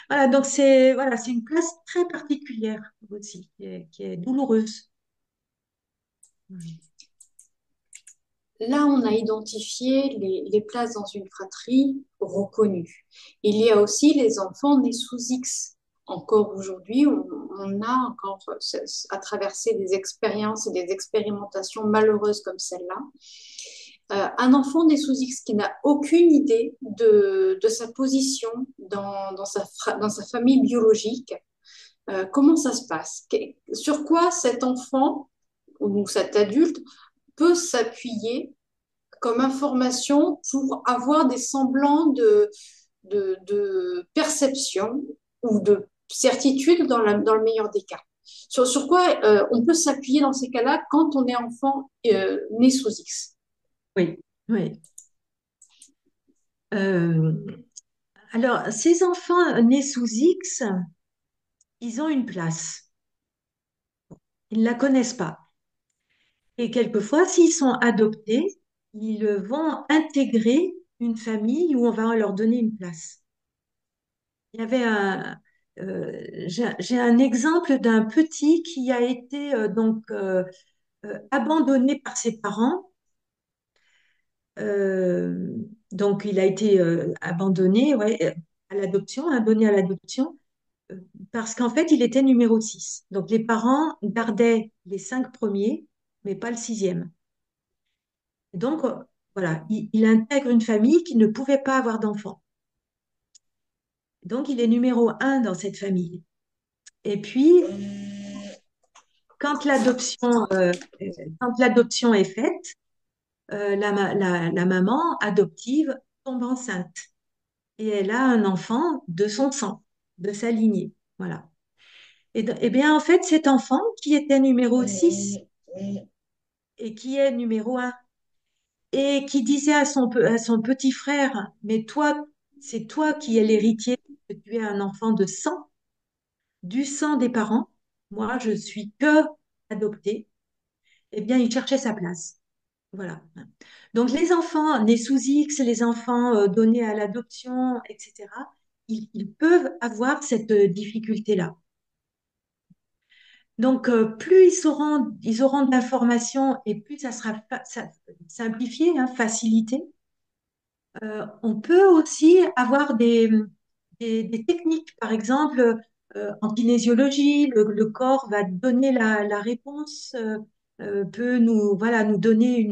Voilà, donc c'est une place très particulière aussi, qui est douloureuse. Mhm. Là, on a identifié les places dans une fratrie reconnues. Il y a aussi les enfants nés sous X. Encore aujourd'hui, on a encore à traverser des expériences et des expérimentations malheureuses comme celle-là. Un enfant né sous X qui n'a aucune idée de sa position dans sa famille biologique, comment ça se passe? Sur quoi cet enfant ou cet adulte peut s'appuyer comme information pour avoir des semblants de perception ou de certitude dans le meilleur des cas. Sur quoi on peut s'appuyer dans ces cas-là quand on est enfant né sous X. Oui, oui. Euh, alors, ces enfants nés sous X, ils ont une place. Ils ne la connaissent pas. Et quelquefois, s'ils sont adoptés, ils vont intégrer une famille où on va leur donner une place. Il y avait j'ai un exemple d'un petit qui a été abandonné par ses parents. Euh, donc, il a été abandonné ouais, à l'adoption, hein, donné à l'adoption, euh, parce qu'en fait, il était numéro 6. Donc, les parents gardaient les 5 premiers, mais pas le sixième. Donc, voilà, il intègre une famille qui ne pouvait pas avoir d'enfant. Donc, il est numéro 1 dans cette famille. Et puis, quand l'adoption euh, quand l'adoption est faite, la maman adoptive tombe enceinte et elle a un enfant de son sang, de sa lignée. Voilà. Et bien, en fait, cet enfant qui était numéro 6 et qui est numéro un et qui disait à son petit frère, mais toi, c'est toi qui es l'héritier, que tu es un enfant de sang, du sang des parents. Moi, je suis que adopté. Eh bien, il cherchait sa place. Voilà. Donc, les enfants nés sous X, les enfants donnés à l'adoption, etc., ils peuvent avoir cette difficulté-là. Donc, plus ils auront de l'information et plus ça sera simplifié, hein, facilité. On peut aussi avoir des techniques. Par exemple, en kinésiologie, le corps va donner la réponse, peut nous, voilà, nous donner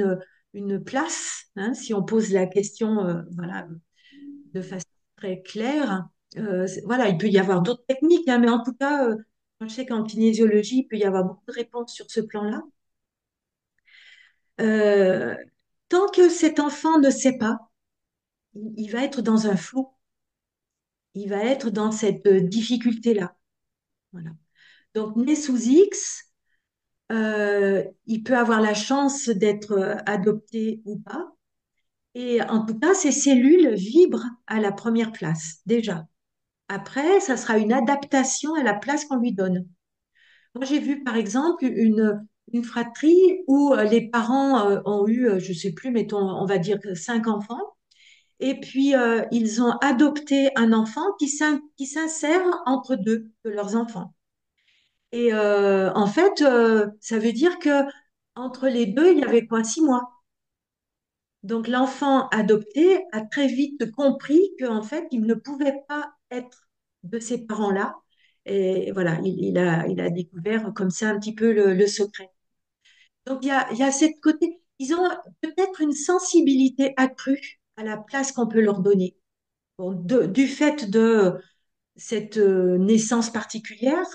une place, hein, si on pose la question, voilà, de façon très claire. Voilà, il peut y avoir d'autres techniques, hein, mais en tout cas, moi, je sais qu'en kinésiologie, il peut y avoir beaucoup de réponses sur ce plan-là. Euh, Tant que cet enfant ne sait pas, il va être dans un flou, il va être dans cette difficulté-là. Voilà. Donc, né sous X, il peut avoir la chance d'être adopté ou pas. Et en tout cas, ces cellules vibrent à la première place, déjà. Après, ça sera une adaptation à la place qu'on lui donne. Moi, j'ai vu, par exemple, une fratrie où les parents ont eu, je sais plus, mettons, on va dire que 5 enfants. Et puis, ils ont adopté un enfant qui s'insère entre deux de leurs enfants. Et en fait, ça veut dire que entre les deux, il y avait quoi, 6 mois. Donc, l'enfant adopté a très vite compris qu'en fait, il ne pouvait pas être de ces parents-là. Et voilà, il a découvert comme ça un petit peu le secret. Donc, il y a cette côté, ils ont peut-être une sensibilité accrue à la place qu'on peut leur donner. Bon, du fait de cette naissance particulière,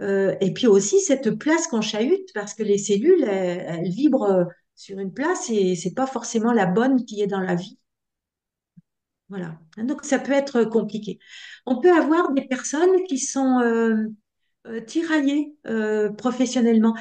et puis aussi cette place qu'on chahute, parce que les cellules, elles vibrent sur une place et c'est pas forcément la bonne qui est dans la vie. Voilà. Donc ça peut être compliqué. On peut avoir des personnes qui sont tiraillées professionnellement.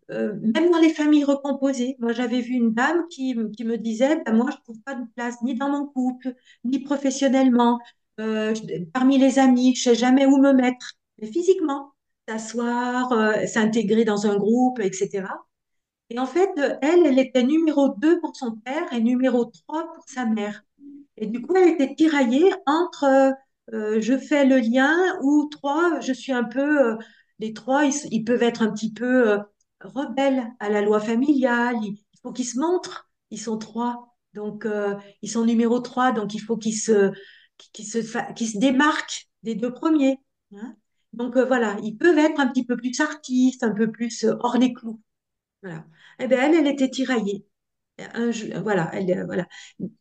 Même dans les familles recomposées. Moi, j'avais vu une dame qui me disait, ben, moi, je trouve pas de place ni dans mon couple, ni professionnellement, parmi les amis, je sais jamais où me mettre. Mais physiquement, s'asseoir, s'intégrer dans un groupe, etc. Et en fait, elle était numéro 2 pour son père et numéro 3 pour sa mère. Et du coup, elle était tiraillée entre je fais le lien ou trois, je suis un peu. Les trois, ils peuvent être un petit peu rebelles à la loi familiale. Il faut qu'ils se montrent. Ils sont trois. Donc, ils sont numéro 3. Donc, il faut qu'ils se démarquent des deux premiers. Hein. Donc, voilà, ils peuvent être un petit peu plus artistes, un peu plus hors les clous. Voilà. Eh bien, elle était tiraillée. Voilà, voilà.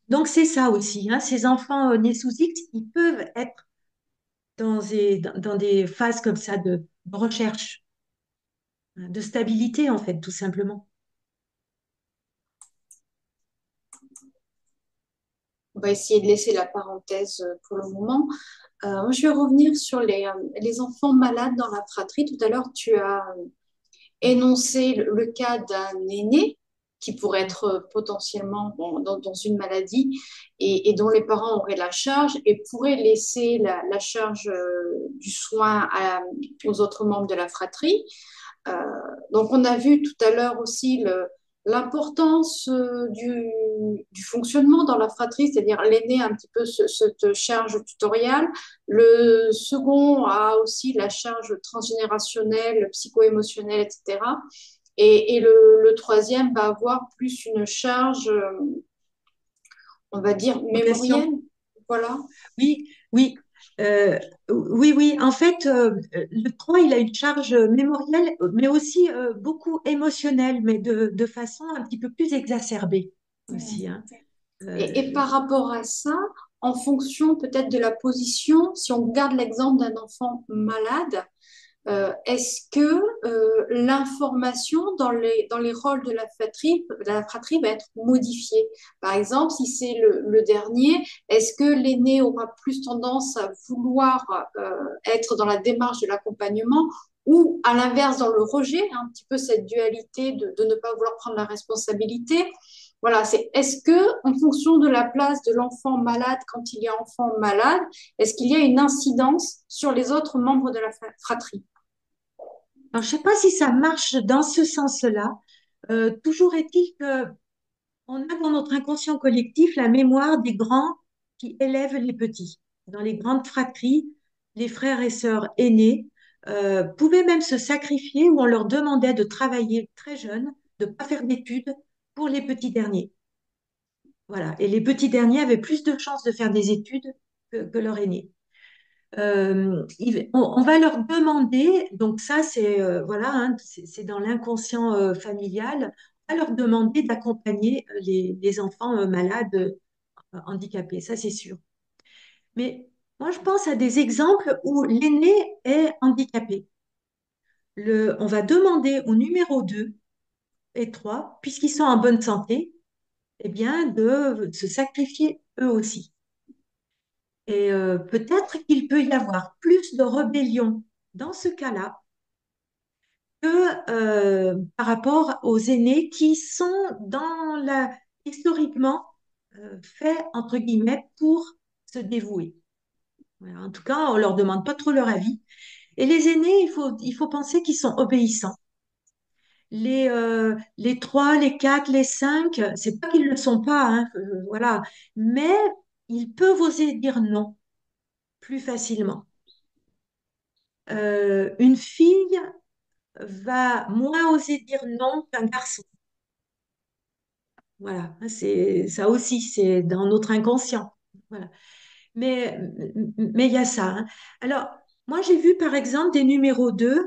Donc c'est ça aussi, hein, ces enfants nés sous X, ils peuvent être dans des phases comme ça de recherche, hein, de stabilité en fait, tout simplement. On va essayer de laisser la parenthèse pour le moment. Moi, je vais revenir sur les enfants malades dans la fratrie. Tout à l'heure, tu as énoncé le cas d'un aîné qui pourrait être potentiellement bon, dans une maladie et dont les parents auraient la charge et pourraient laisser la charge du soin aux autres membres de la fratrie. Euh, donc, on a vu tout à l'heure aussi l'importance du fonctionnement dans la fratrie, c'est-à-dire l'aîné a un petit peu cette charge tutoriale. Le second a aussi la charge transgénérationnelle, psycho-émotionnelle, etc. Et le troisième va avoir plus une charge, on va dire, mémorielle. Profession. Voilà. Oui, oui, oui, oui. En fait, le 3 il a une charge mémorielle, mais aussi beaucoup émotionnelle, mais de façon un petit peu plus exacerbée aussi, hein. Et Euh, par rapport à ça, en fonction peut-être de la position, si on garde l'exemple d'un enfant malade, est-ce que l'information dans les rôles de la fratrie va être modifiée? Par exemple, si c'est le dernier, est-ce que l'aîné aura plus tendance à vouloir être dans la démarche de l'accompagnement ou à l'inverse dans le rejet, un petit peu cette dualité de ne pas vouloir prendre la responsabilité? Voilà, c'est est-ce que en fonction de la place de l'enfant malade quand il y a enfant malade, est-ce qu'il y a une incidence sur les autres membres de la fratrie? alors, je ne sais pas si ça marche dans ce sens-là. Toujours est-il que on a dans notre inconscient collectif la mémoire des grands qui élèvent les petits. Dans les grandes fratries, les frères et sœurs aînés pouvaient même se sacrifier ou on leur demandait de travailler très jeunes, de ne pas faire d'études pour les petits derniers. Voilà. Et les petits derniers avaient plus de chances de faire des études que leur aîné. On va leur demander, donc ça c'est voilà, hein, c'est dans l'inconscient familial, on va leur demander d'accompagner les enfants malades, handicapés, ça c'est sûr. Mais moi je pense à des exemples où l'aîné est handicapé. On va demander au numéro 2 et 3, puisqu'ils sont en bonne santé, eh bien de se sacrifier eux aussi. Et peut-être qu'il peut y avoir plus de rébellion dans ce cas-là que par rapport aux aînés qui sont historiquement faits, entre guillemets, pour se dévouer. Voilà. En tout cas, on leur demande pas trop leur avis. Et les aînés, il faut penser qu'ils sont obéissants. Les 3, les 4, les 5, c'est pas qu'ils ne le sont pas, hein, voilà, mais ils peuvent oser dire non plus facilement. Une fille va moins oser dire non qu'un garçon. Voilà, ça aussi, c'est dans notre inconscient. Voilà. Mais mais il y a ça, hein. Alors, moi, j'ai vu par exemple des numéros 2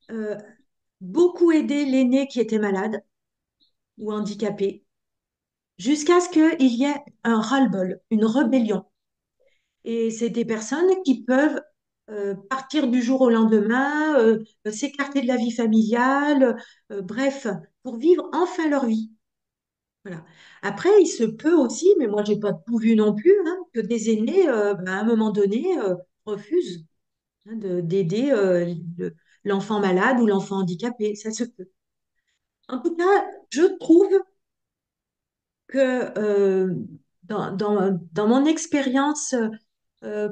euh, beaucoup aider l'aîné qui était malade ou handicapé, jusqu'à ce qu'il y ait un ras-le-bol, une rébellion. Et c'est des personnes qui peuvent partir du jour au lendemain, s'écarter de la vie familiale, bref, pour vivre enfin leur vie. Voilà. Après, il se peut aussi, mais moi, j'ai pas tout vu non plus, hein, que des aînés, à un moment donné, refusent hein, d'aider l'enfant malade ou l'enfant handicapé. Ça se peut. En tout cas, je trouve que dans mon expérience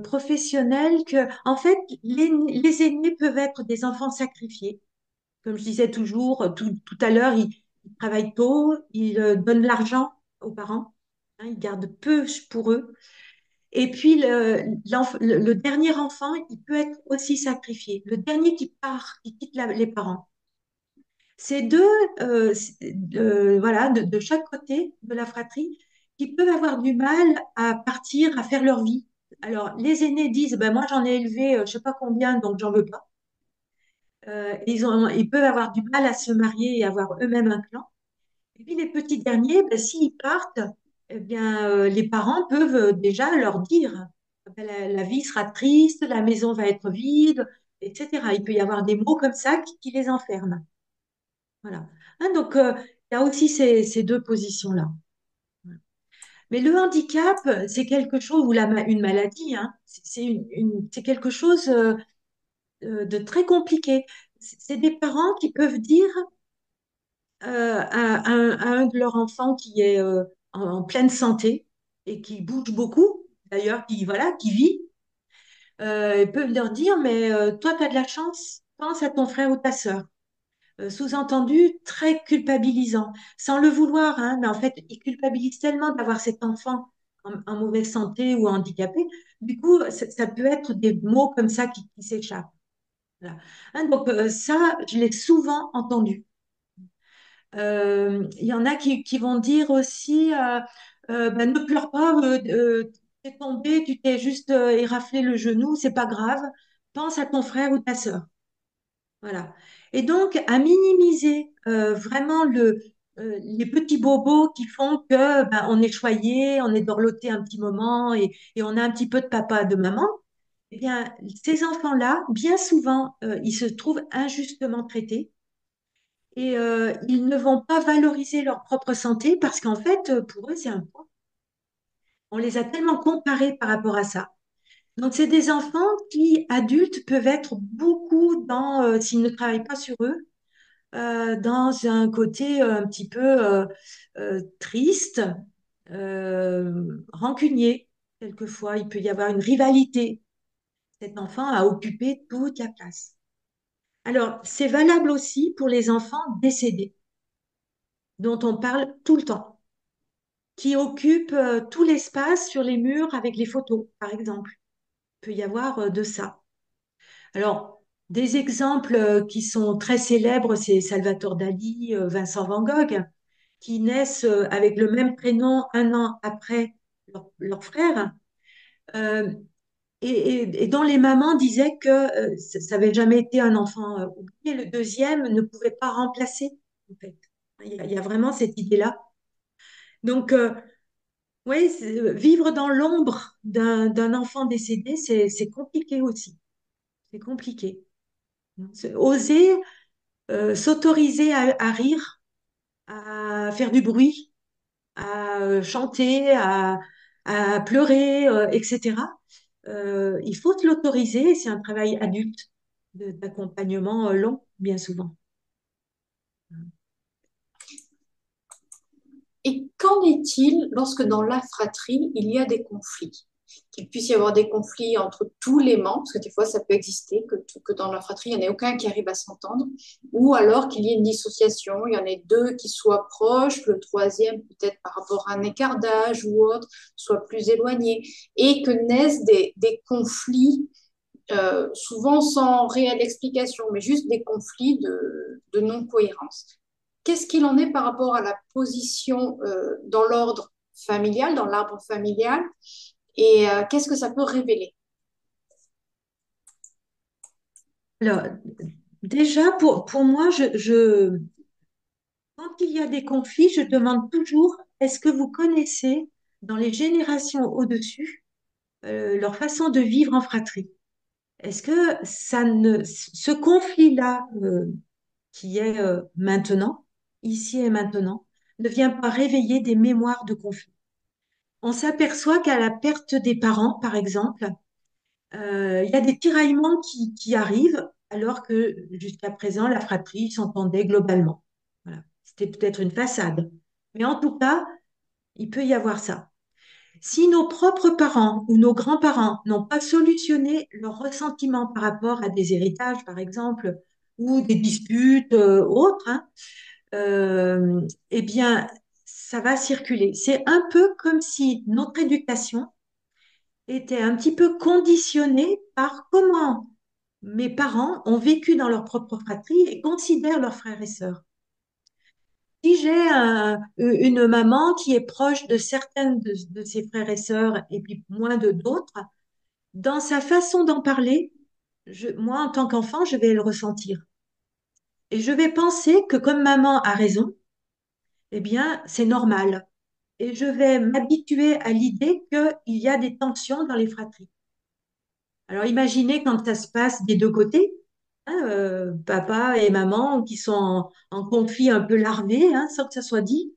professionnelle, que en fait, les aînés peuvent être des enfants sacrifiés. Comme je disais toujours, tout à l'heure, ils travaillent tôt, ils donnent l'argent aux parents, hein, ils gardent peu pour eux. Et puis, le dernier enfant, il peut être aussi sacrifié. Le dernier qui part, qui quitte les parents. C'est deux, voilà, de chaque côté de la fratrie, qui peuvent avoir du mal à partir, à faire leur vie. Alors, les aînés disent, ben, moi, j'en ai élevé, je sais pas combien, donc j'en veux pas. Ils peuvent avoir du mal à se marier et avoir eux-mêmes un clan. Et puis les petits derniers, ben, s'ils partent, eh bien, les parents peuvent déjà leur dire, ben, la vie sera triste, la maison va être vide, etc. Il peut y avoir des mots comme ça qui les enferment. Voilà. Hein, donc, il y a aussi ces deux positions-là. Mais le handicap, c'est quelque chose, ou une maladie, hein, c'est quelque chose de très compliqué. C'est des parents qui peuvent dire à un de leurs enfants qui est en pleine santé et qui bouge beaucoup, d'ailleurs, voilà, qui vit, ils peuvent leur dire, mais toi, tu as de la chance, pense à ton frère ou ta sœur. Sous-entendu, très culpabilisant, sans le vouloir, hein, mais en fait, ils culpabilisent tellement d'avoir cet enfant en mauvaise santé ou handicapé. Du coup, ça peut être des mots comme ça qui s'échappent. Voilà. Hein, donc, ça, je l'ai souvent entendu. Il y en a qui vont dire aussi, ben, ne pleure pas, t'es tombé, tu t'es juste éraflé le genou, c'est pas grave, pense à ton frère ou ta sœur. Voilà. Et donc, à minimiser vraiment les petits bobos qui font que ben, on est choyé, on est dorloté un petit moment et on a un petit peu de papa, de maman. Eh bien, ces enfants-là, bien souvent, ils se trouvent injustement traités et ils ne vont pas valoriser leur propre santé parce qu'en fait, pour eux, c'est un poids. On les a tellement comparés par rapport à ça. Donc, c'est des enfants qui, adultes, peuvent être beaucoup s'ils ne travaillent pas sur eux, dans un côté un petit peu triste, rancunier. Quelquefois, il peut y avoir une rivalité. Cet enfant a occupé toute la place. Alors, c'est valable aussi pour les enfants décédés, dont on parle tout le temps, qui occupent tout l'espace sur les murs avec les photos, par exemple. Il peut y avoir de ça. Alors, des exemples qui sont très célèbres, c'est Salvatore Dali, Vincent Van Gogh, qui naissent avec le même prénom un an après leur frère, euh, et dont les mamans disaient que ça n'avait jamais été un enfant oublié. Le deuxième ne pouvait pas remplacer, en fait. Il y a vraiment cette idée-là. Donc, oui, vivre dans l'ombre d'un enfant décédé, c'est compliqué aussi. C'est compliqué. Oser s'autoriser à rire, à faire du bruit, à chanter, à pleurer, etc. Il faut se l'autoriser, c'est un travail adulte d'accompagnement long, bien souvent. Et qu'en est-il lorsque dans la fratrie, il y a des conflits? Qu'il puisse y avoir des conflits entre tous les membres, parce que des fois ça peut exister, que dans la fratrie, il n'y en ait aucun qui arrive à s'entendre, ou alors qu'il y ait une dissociation, il y en ait deux qui soient proches, que le troisième, peut-être par rapport à un écart d'âge ou autre, soit plus éloigné, et que naissent des conflits, souvent sans réelle explication, mais juste des conflits de non-cohérence. Qu'est-ce qu'il en est par rapport à la position dans l'ordre familial, dans l'arbre familial, et qu'est-ce que ça peut révéler? Alors, déjà, pour moi, quand il y a des conflits, je demande toujours, est-ce que vous connaissez dans les générations au-dessus leur façon de vivre en fratrie? Est-ce que ce conflit-là qui est maintenant, ici et maintenant, ne vient pas réveiller des mémoires de conflit? On s'aperçoit qu'à la perte des parents, par exemple, il y a des tiraillements qui arrivent alors que jusqu'à présent, la fratrie s'entendait globalement. Voilà. C'était peut-être une façade. Mais en tout cas, il peut y avoir ça. Si nos propres parents ou nos grands-parents n'ont pas solutionné leur ressentiment par rapport à des héritages, par exemple, ou des disputes autres, hein, eh bien, ça va circuler. C'est un peu comme si notre éducation était un petit peu conditionnée par comment mes parents ont vécu dans leur propre fratrie et considèrent leurs frères et sœurs. Si j'ai une maman qui est proche de certaines de ses frères et sœurs et puis moins de d'autres, dans sa façon d'en parler, moi, en tant qu'enfant, je vais le ressentir. Et je vais penser que comme maman a raison, eh bien, c'est normal. Et je vais m'habituer à l'idée qu'il y a des tensions dans les fratries. Alors imaginez quand ça se passe des deux côtés, hein, papa et maman qui sont en conflit un peu larvé, hein, sans que ça soit dit.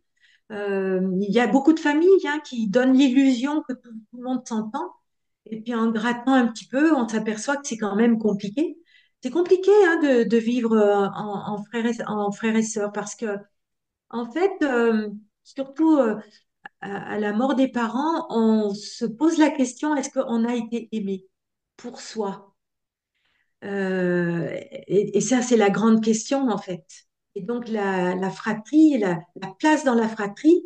Il y a beaucoup de familles hein, qui donnent l'illusion que tout le monde s'entend. Et puis en grattant un petit peu, on s'aperçoit que c'est quand même compliqué. C'est compliqué hein, de vivre en frères et sœurs parce que, en fait, surtout à la mort des parents, on se pose la question, est-ce qu'on a été aimé pour soi? Et ça, c'est la grande question, en fait. Et donc, la fratrie, la place dans la fratrie,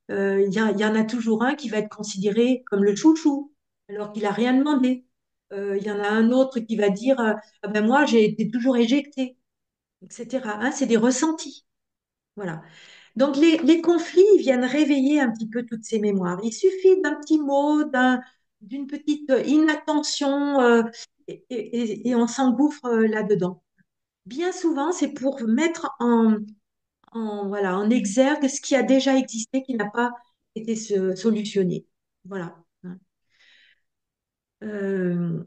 il y en a toujours un qui va être considéré comme le chouchou, alors qu'il n'a rien demandé. Il y en a un autre qui va dire, ah ben moi, j'ai été toujours éjecté, etc. Hein, c'est des ressentis. Voilà. Donc, les conflits ils viennent réveiller un petit peu toutes ces mémoires. Il suffit d'un petit mot, d'une petite inattention, et on s'engouffre là-dedans. Bien souvent, c'est pour mettre voilà, en exergue ce qui a déjà existé, qui n'a pas été solutionné. Voilà.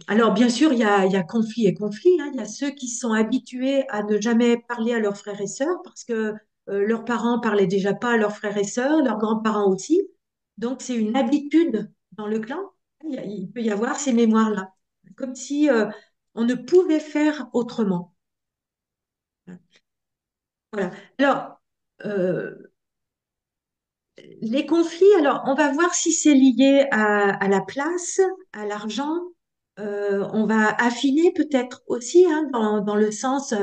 Alors, bien sûr, il y a conflit et conflit, hein. Il y a ceux qui sont habitués à ne jamais parler à leurs frères et sœurs parce que leurs parents parlaient déjà pas à leurs frères et sœurs, leurs grands-parents aussi. Donc, c'est une habitude dans le clan. Il peut y avoir ces mémoires-là, comme si on ne pouvait faire autrement. Voilà. Alors, euh, les conflits, alors on va voir si c'est lié à la place, à l'argent. On va affiner peut-être aussi hein, dans le sens,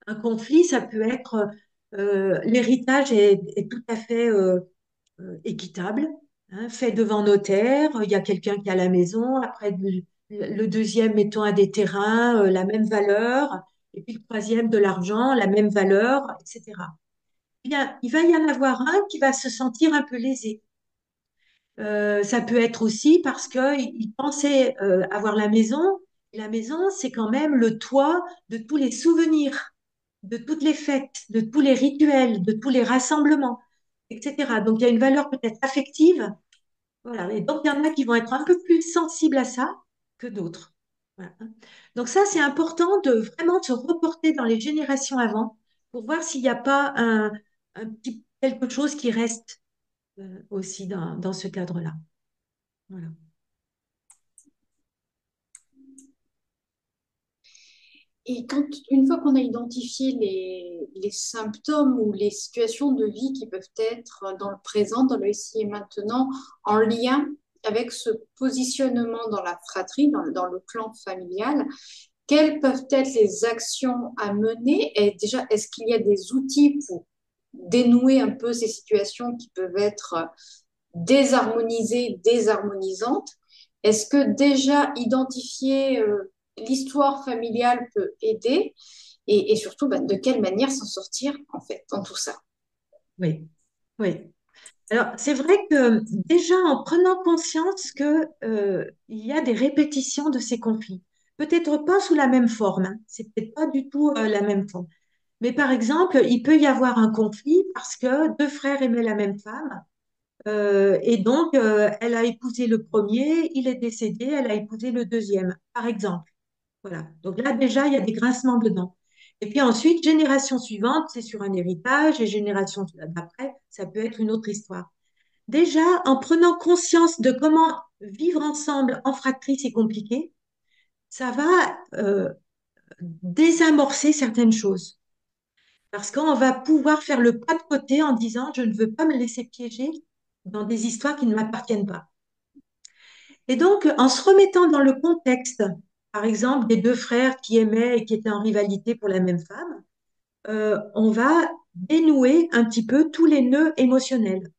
un conflit, ça peut être l'héritage est tout à fait équitable, hein, fait devant notaire. Il y a quelqu'un qui a la maison, après le deuxième, mettons, a des terrains, la même valeur, et puis le troisième de l'argent, la même valeur, etc. il va y en avoir un qui va se sentir un peu lésé. Ça peut être aussi parce qu'il pensait avoir la maison. Et la maison, c'est quand même le toit de tous les souvenirs, de toutes les fêtes, de tous les rituels, de tous les rassemblements, etc. Donc, il y a une valeur peut-être affective. Voilà. Et donc, il y en a qui vont être un peu plus sensibles à ça que d'autres. Voilà. Donc, ça, c'est important de vraiment se reporter dans les générations avant pour voir s'il n'y a pas un petit quelque chose qui reste aussi dans ce cadre-là. Voilà. Et une fois qu'on a identifié les symptômes ou les situations de vie qui peuvent être dans le présent, dans le ici et maintenant, en lien avec ce positionnement dans la fratrie, dans le clan familial, quelles peuvent être les actions à mener? Et déjà, est-ce qu'il y a des outils pour dénouer un peu ces situations qui peuvent être désharmonisées, désharmonisantes? Est-ce que déjà identifier l'histoire familiale peut aider? Et surtout, bah, de quelle manière s'en sortir, en fait, dans tout ça? Oui, oui. Alors, c'est vrai que déjà en prenant conscience que, il y a des répétitions de ces conflits, peut-être pas sous la même forme, hein, c'est peut-être pas du tout la même forme. Mais par exemple, il peut y avoir un conflit parce que deux frères aimaient la même femme, et donc elle a épousé le premier, il est décédé, elle a épousé le deuxième, par exemple. Voilà. Donc là, déjà, il y a des grincements dedans. Et puis ensuite, génération suivante, c'est sur un héritage, et génération d'après, ça peut être une autre histoire. Déjà, en prenant conscience de comment vivre ensemble en fratrie, c'est compliqué, ça va désamorcer certaines choses. Parce qu'on va pouvoir faire le pas de côté en disant, je ne veux pas me laisser piéger dans des histoires qui ne m'appartiennent pas. Et donc, en se remettant dans le contexte, par exemple, des deux frères qui aimaient et qui étaient en rivalité pour la même femme, on va dénouer un petit peu tous les nœuds émotionnels.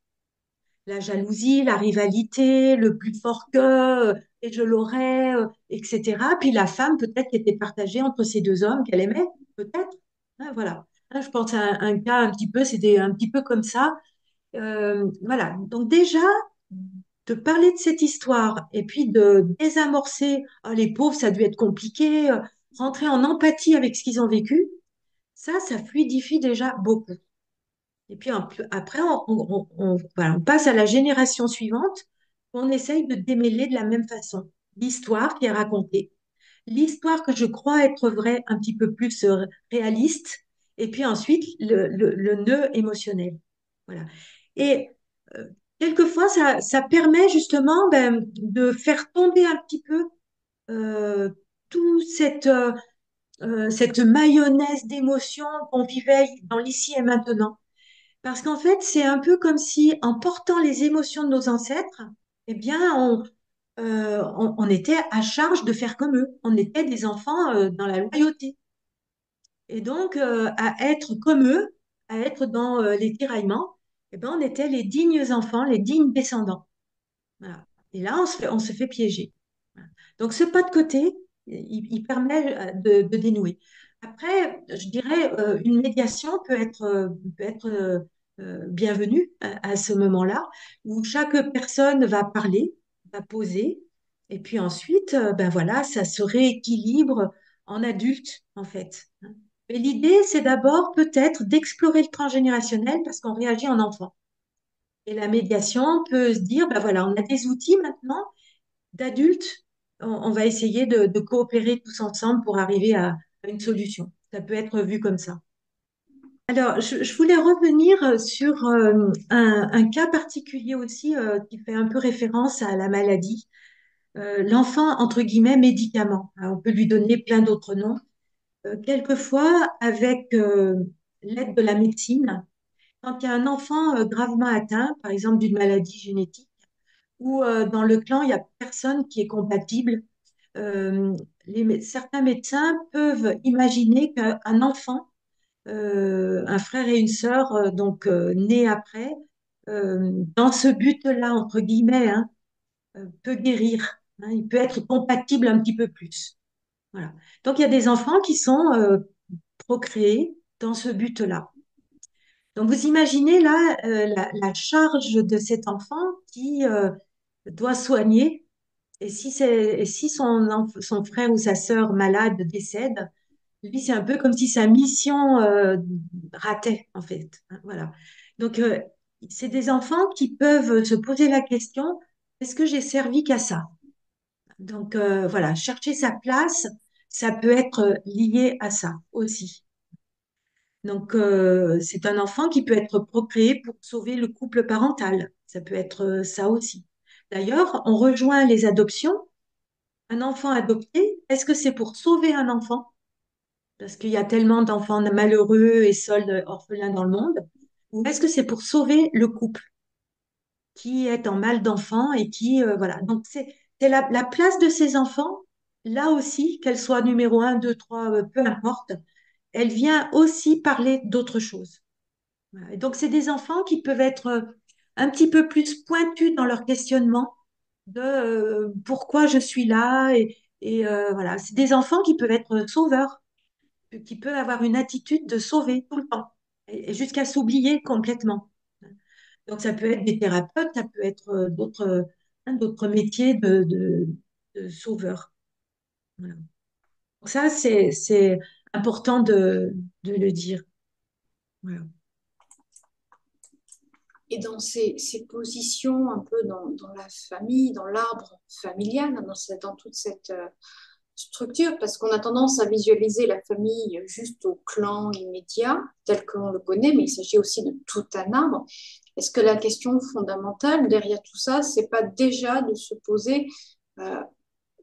La jalousie, la rivalité, le plus fort que, et je l'aurais, etc. Puis la femme, peut-être, qui était partagée entre ces deux hommes qu'elle aimait, peut-être. Hein, voilà. Hein, je pense à un cas un petit peu, c'était un petit peu comme ça. Voilà. Donc déjà, de parler de cette histoire et puis de désamorcer, ah, les pauvres, ça a dû être compliqué, rentrer en empathie avec ce qu'ils ont vécu, ça fluidifie déjà beaucoup. Et puis après, voilà, on passe à la génération suivante, on essaye de démêler de la même façon l'histoire qui est racontée, l'histoire que je crois être vraie, un petit peu plus réaliste, et puis ensuite le nœud émotionnel. Voilà. Et euh, quelquefois, ça permet justement ben, de faire tomber un petit peu euh, toute cette mayonnaise d'émotions qu'on vivait dans l'ici et maintenant. Parce qu'en fait, c'est un peu comme si, en portant les émotions de nos ancêtres, eh bien, on était à charge de faire comme eux. On était des enfants dans la loyauté. Et donc, à être comme eux, à être dans les tiraillements, eh ben, on était les dignes enfants, les dignes descendants. Voilà. Et là, on se fait piéger. Voilà. Donc, ce pas de côté, il permet de dénouer. Après, je dirais, une médiation peut être bienvenue à ce moment-là, où chaque personne va parler, va poser, et puis ensuite, ben voilà, ça se rééquilibre en adulte, en fait. Mais l'idée, c'est d'abord peut-être d'explorer le transgénérationnel parce qu'on réagit en enfant. Et la médiation peut se dire, ben voilà, on a des outils maintenant d'adultes, on va essayer de coopérer tous ensemble pour arriver à une solution. Ça peut être vu comme ça. Alors, je voulais revenir sur un cas particulier aussi qui fait un peu référence à la maladie. L'enfant, entre guillemets, médicament. Alors, on peut lui donner plein d'autres noms. Quelquefois, avec l'aide de la médecine, quand il y a un enfant gravement atteint, par exemple d'une maladie génétique, ou dans le clan, il n'y a personne qui est compatible. Certains médecins peuvent imaginer qu'un enfant, un frère et une sœur, donc nés après, dans ce but-là, entre guillemets, hein, peut guérir. Hein, il peut être compatible un petit peu plus. Voilà. Donc il y a des enfants qui sont procréés dans ce but-là. Donc, vous imaginez là la charge de cet enfant qui doit soigner. Et si son frère ou sa sœur malade décède, lui, c'est un peu comme si sa mission ratait, en fait. Hein, voilà. Donc, c'est des enfants qui peuvent se poser la question, est-ce que j'ai servi qu'à ça? Donc, voilà, chercher sa place, ça peut être lié à ça aussi. Donc, c'est un enfant qui peut être procréé pour sauver le couple parental. Ça peut être ça aussi. D'ailleurs, on rejoint les adoptions. Un enfant adopté, est-ce que c'est pour sauver un enfant? Parce qu'il y a tellement d'enfants malheureux et seuls orphelins dans le monde. Ou est-ce que c'est pour sauver le couple qui est en mal d'enfant et qui, voilà. Donc, c'est la place de ces enfants, là aussi, qu'elle soit numéro un, 2, 3, peu importe, elle vient aussi parler d'autre chose. Voilà. Et donc, c'est des enfants qui peuvent être un petit peu plus pointus dans leur questionnement de pourquoi je suis là. Et voilà, c'est des enfants qui peuvent être sauveurs, qui peuvent avoir une attitude de sauver tout le temps, et jusqu'à s'oublier complètement. Donc, ça peut être des thérapeutes, ça peut être d'autres métiers de sauveurs. Voilà. Donc ça, c'est important de le dire. Voilà. Et dans ces positions un peu dans la famille, dans l'arbre familial, dans toute cette structure, parce qu'on a tendance à visualiser la famille juste au clan immédiat, tel qu'on le connaît, mais il s'agit aussi de tout un arbre. Est-ce que la question fondamentale derrière tout ça, c'est pas déjà de se poser euh,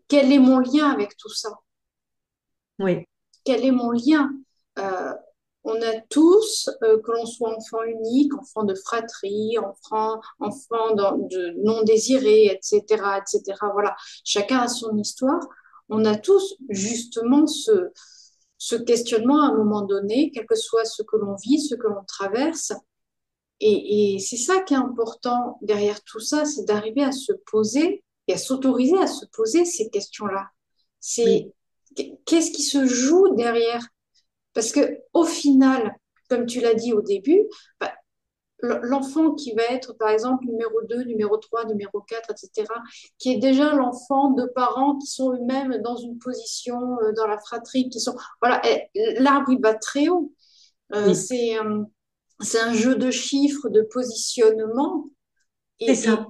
quel est mon lien avec tout ça? Oui, Quel est mon lien? Euh, on a tous, que l'on soit enfant unique, enfant de fratrie, enfant de non désiré, etc., etc. Voilà, chacun a son histoire. On a tous justement ce questionnement à un moment donné, quel que soit ce que l'on vit, ce que l'on traverse. Et c'est ça qui est important derrière tout ça, c'est d'arriver à se poser et à s'autoriser à se poser ces questions-là. oui, C'est qu'est-ce qui se joue derrière? Parce que au final, comme tu l'as dit au début, bah, l'enfant qui va être, par exemple, numéro 2, numéro 3, numéro 4, etc., qui est déjà l'enfant de parents qui sont eux-mêmes dans une position dans la fratrie, qui sont... Voilà, l'arbre, il va très haut. Euh, oui, c'est, euh, c'est un jeu de chiffres, de positionnement. c'est Et, ça.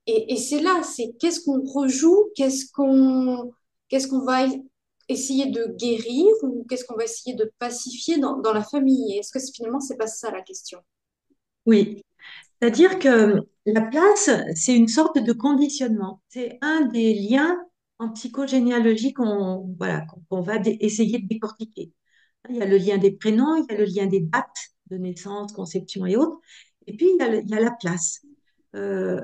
et, et c'est là, c'est qu'est-ce qu'on rejoue, qu'est-ce qu'on va essayer de guérir ou qu'est-ce qu'on va essayer de pacifier dans la famille. Et est-ce que finalement, c'est pas ça la question? Oui. C'est-à-dire que la place, c'est une sorte de conditionnement. C'est un des liens en psychogénéalogie qu'on va essayer de décortiquer. Il y a le lien des prénoms, il y a le lien des dates de naissance, conception et autres. Et puis, il y a la place. Euh,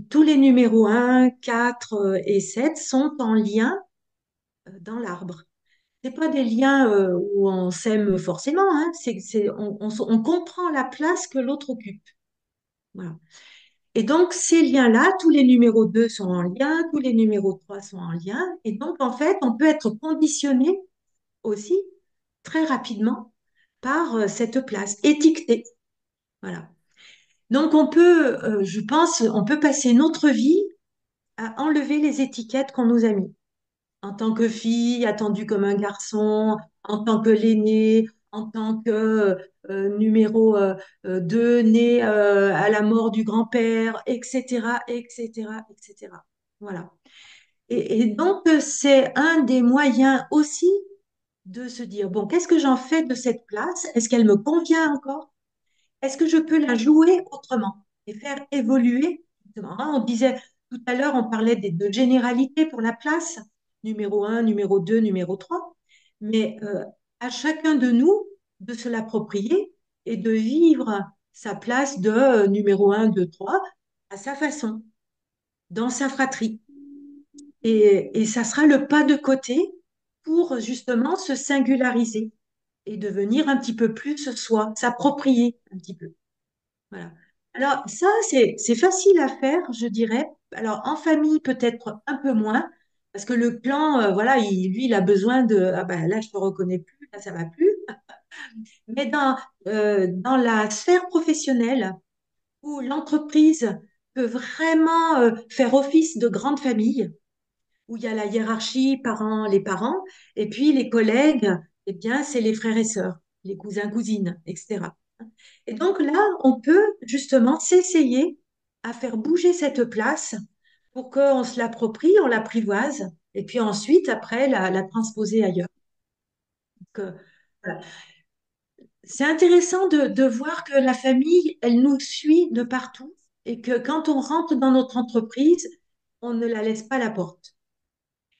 Tous les numéros un, 4 et 7 sont en lien dans l'arbre. C'est pas des liens où on s'aime forcément, hein. On comprend la place que l'autre occupe. Voilà. Et donc, ces liens-là, tous les numéros 2 sont en lien, tous les numéros 3 sont en lien. Et donc, en fait, on peut être conditionné aussi très rapidement par cette place, étiquetée. Voilà. Donc, je pense, on peut passer notre vie à enlever les étiquettes qu'on nous a mis. En tant que fille, attendue comme un garçon, en tant que l'aîné, en tant que numéro 2, né à la mort du grand-père, etc., etc., etc. Voilà. Et donc, c'est un des moyens aussi de se dire, bon, qu'est-ce que j'en fais de cette place? Est-ce qu'elle me convient encore? Est-ce que je peux la jouer autrement et faire évoluer? Justement, hein, on disait tout à l'heure, on parlait de généralité pour la place, numéro un, numéro 2, numéro 3, mais à chacun de nous de se l'approprier et de vivre sa place de numéro un, 2, 3 à sa façon, dans sa fratrie. Et ça sera le pas de côté pour justement se singulariser et devenir un petit peu plus soi, s'approprier un petit peu. Voilà. Alors, ça, c'est facile à faire, je dirais. Alors, en famille, peut-être un peu moins, Parce que le clan, voilà, lui, il a besoin de, ah ben là, je te reconnais plus, là, ça va plus. Mais dans la sphère professionnelle, où l'entreprise peut vraiment faire office de grande famille, où il y a la hiérarchie les parents, et puis les collègues, eh bien, c'est les frères et sœurs, les cousins, cousines, etc. Et donc là, on peut justement s'essayer à faire bouger cette place pour qu'on se l'approprie, on l'apprivoise, et puis ensuite, après, la transposer ailleurs. Donc, voilà. C'est intéressant de voir que la famille, elle nous suit de partout et que quand on rentre dans notre entreprise, on ne la laisse pas à la porte.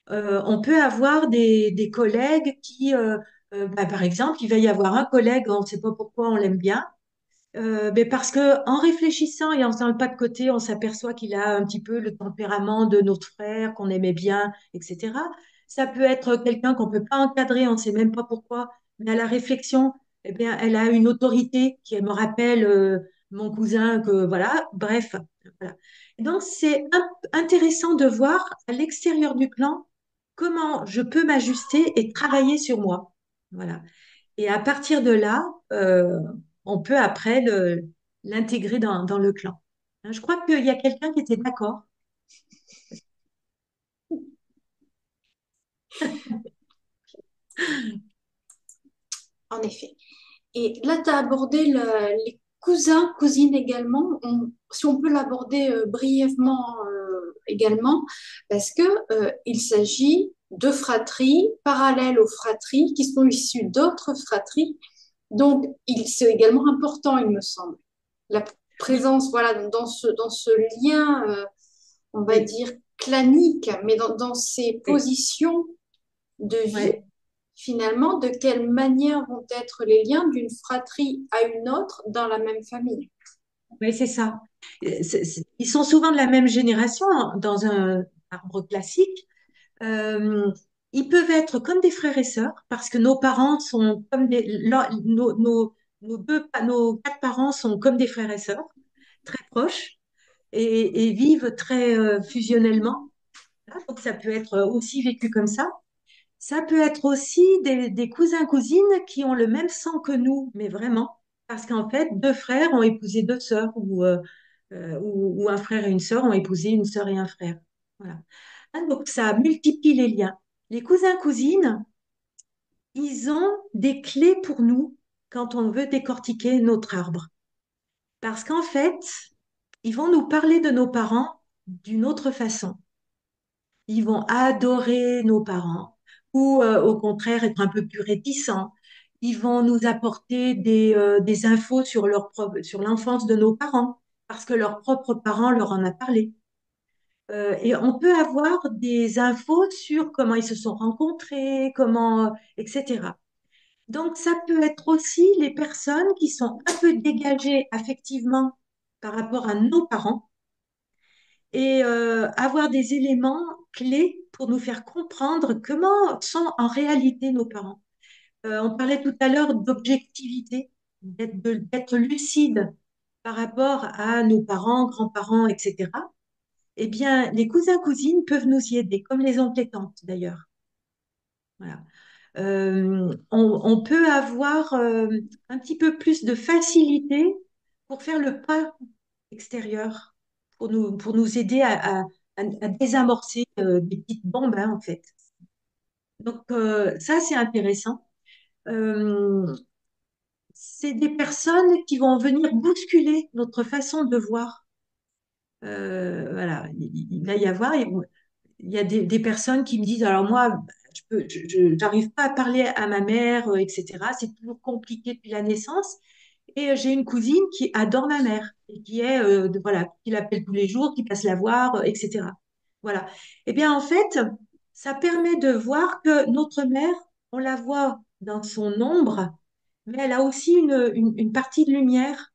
On peut avoir des collègues bah, par exemple, il va y avoir un collègue, on ne sait pas pourquoi on l'aime bien, mais parce que en réfléchissant et en faisant le pas de côté, on s'aperçoit qu'il a un petit peu le tempérament de notre frère qu'on aimait bien, etc. Ça peut être quelqu'un qu'on peut pas encadrer, on ne sait même pas pourquoi, mais à la réflexion, eh bien, elle a une autorité qui me rappelle mon cousin que voilà. Bref, voilà. Et donc c'est intéressant de voir à l'extérieur du clan comment je peux m'ajuster et travailler sur moi. Voilà. Et à partir de là, on peut après l'intégrer dans le clan. Hein, je crois qu'il y a quelqu'un qui était d'accord. En effet. Et là, tu as abordé les cousins, cousines également. Si on peut l'aborder brièvement également, parce que il s'agit de fratries parallèles aux fratries qui sont issues d'autres fratries. Donc, c'est également important, il me semble. La Oui, présence, voilà, dans ce lien, on va oui, dire clanique, mais dans ces oui, positions de vie, ouais, finalement, de quelle manière vont être les liens d'une fratrie à une autre dans la même famille. ouais, c'est ça. Ils sont souvent de la même génération dans un arbre classique. Euh, Ils peuvent être comme des frères et sœurs parce que nos parents sont comme nos quatre parents sont comme des frères et sœurs, très proches et vivent très fusionnellement. Donc ça peut être aussi vécu comme ça. Ça peut être aussi des cousins-cousines qui ont le même sang que nous, mais vraiment, parce qu'en fait, deux frères ont épousé deux sœurs ou un frère et une sœur ont épousé une sœur et un frère. Voilà. Hein, donc ça multiplie les liens. Les cousins-cousines, ils ont des clés pour nous quand on veut décortiquer notre arbre. Parce qu'en fait, ils vont nous parler de nos parents d'une autre façon. Ils vont adorer nos parents ou au contraire être un peu plus réticents. Ils vont nous apporter des infos sur sur l'enfance de nos parents parce que leurs propres parents leur en a parlé. Et on peut avoir des infos sur comment ils se sont rencontrés, etc. Donc ça peut être aussi les personnes qui sont un peu dégagées affectivement par rapport à nos parents et avoir des éléments clés pour nous faire comprendre comment sont en réalité nos parents. On parlait tout à l'heure d'objectivité, d'être lucide par rapport à nos parents, grands-parents, etc. Eh bien, les cousins, cousines peuvent nous y aider, comme les oncles et tantes d'ailleurs. Voilà. On peut avoir un petit peu plus de facilité pour faire le pas extérieur, pour nous aider à désamorcer des petites bombes, hein, en fait. Donc, ça, c'est intéressant. Euh, c'est des personnes qui vont venir bousculer notre façon de voir. Voilà, il va y avoir, il y a des personnes qui me disent, alors moi, j'arrive pas à parler à ma mère, etc. C'est toujours compliqué depuis la naissance. Et j'ai une cousine qui adore ma mère et qui est, voilà, qui l'appelle tous les jours, qui passe la voir, etc. Voilà. Eh bien, en fait, ça permet de voir que notre mère, on la voit dans son ombre, mais elle a aussi une partie de lumière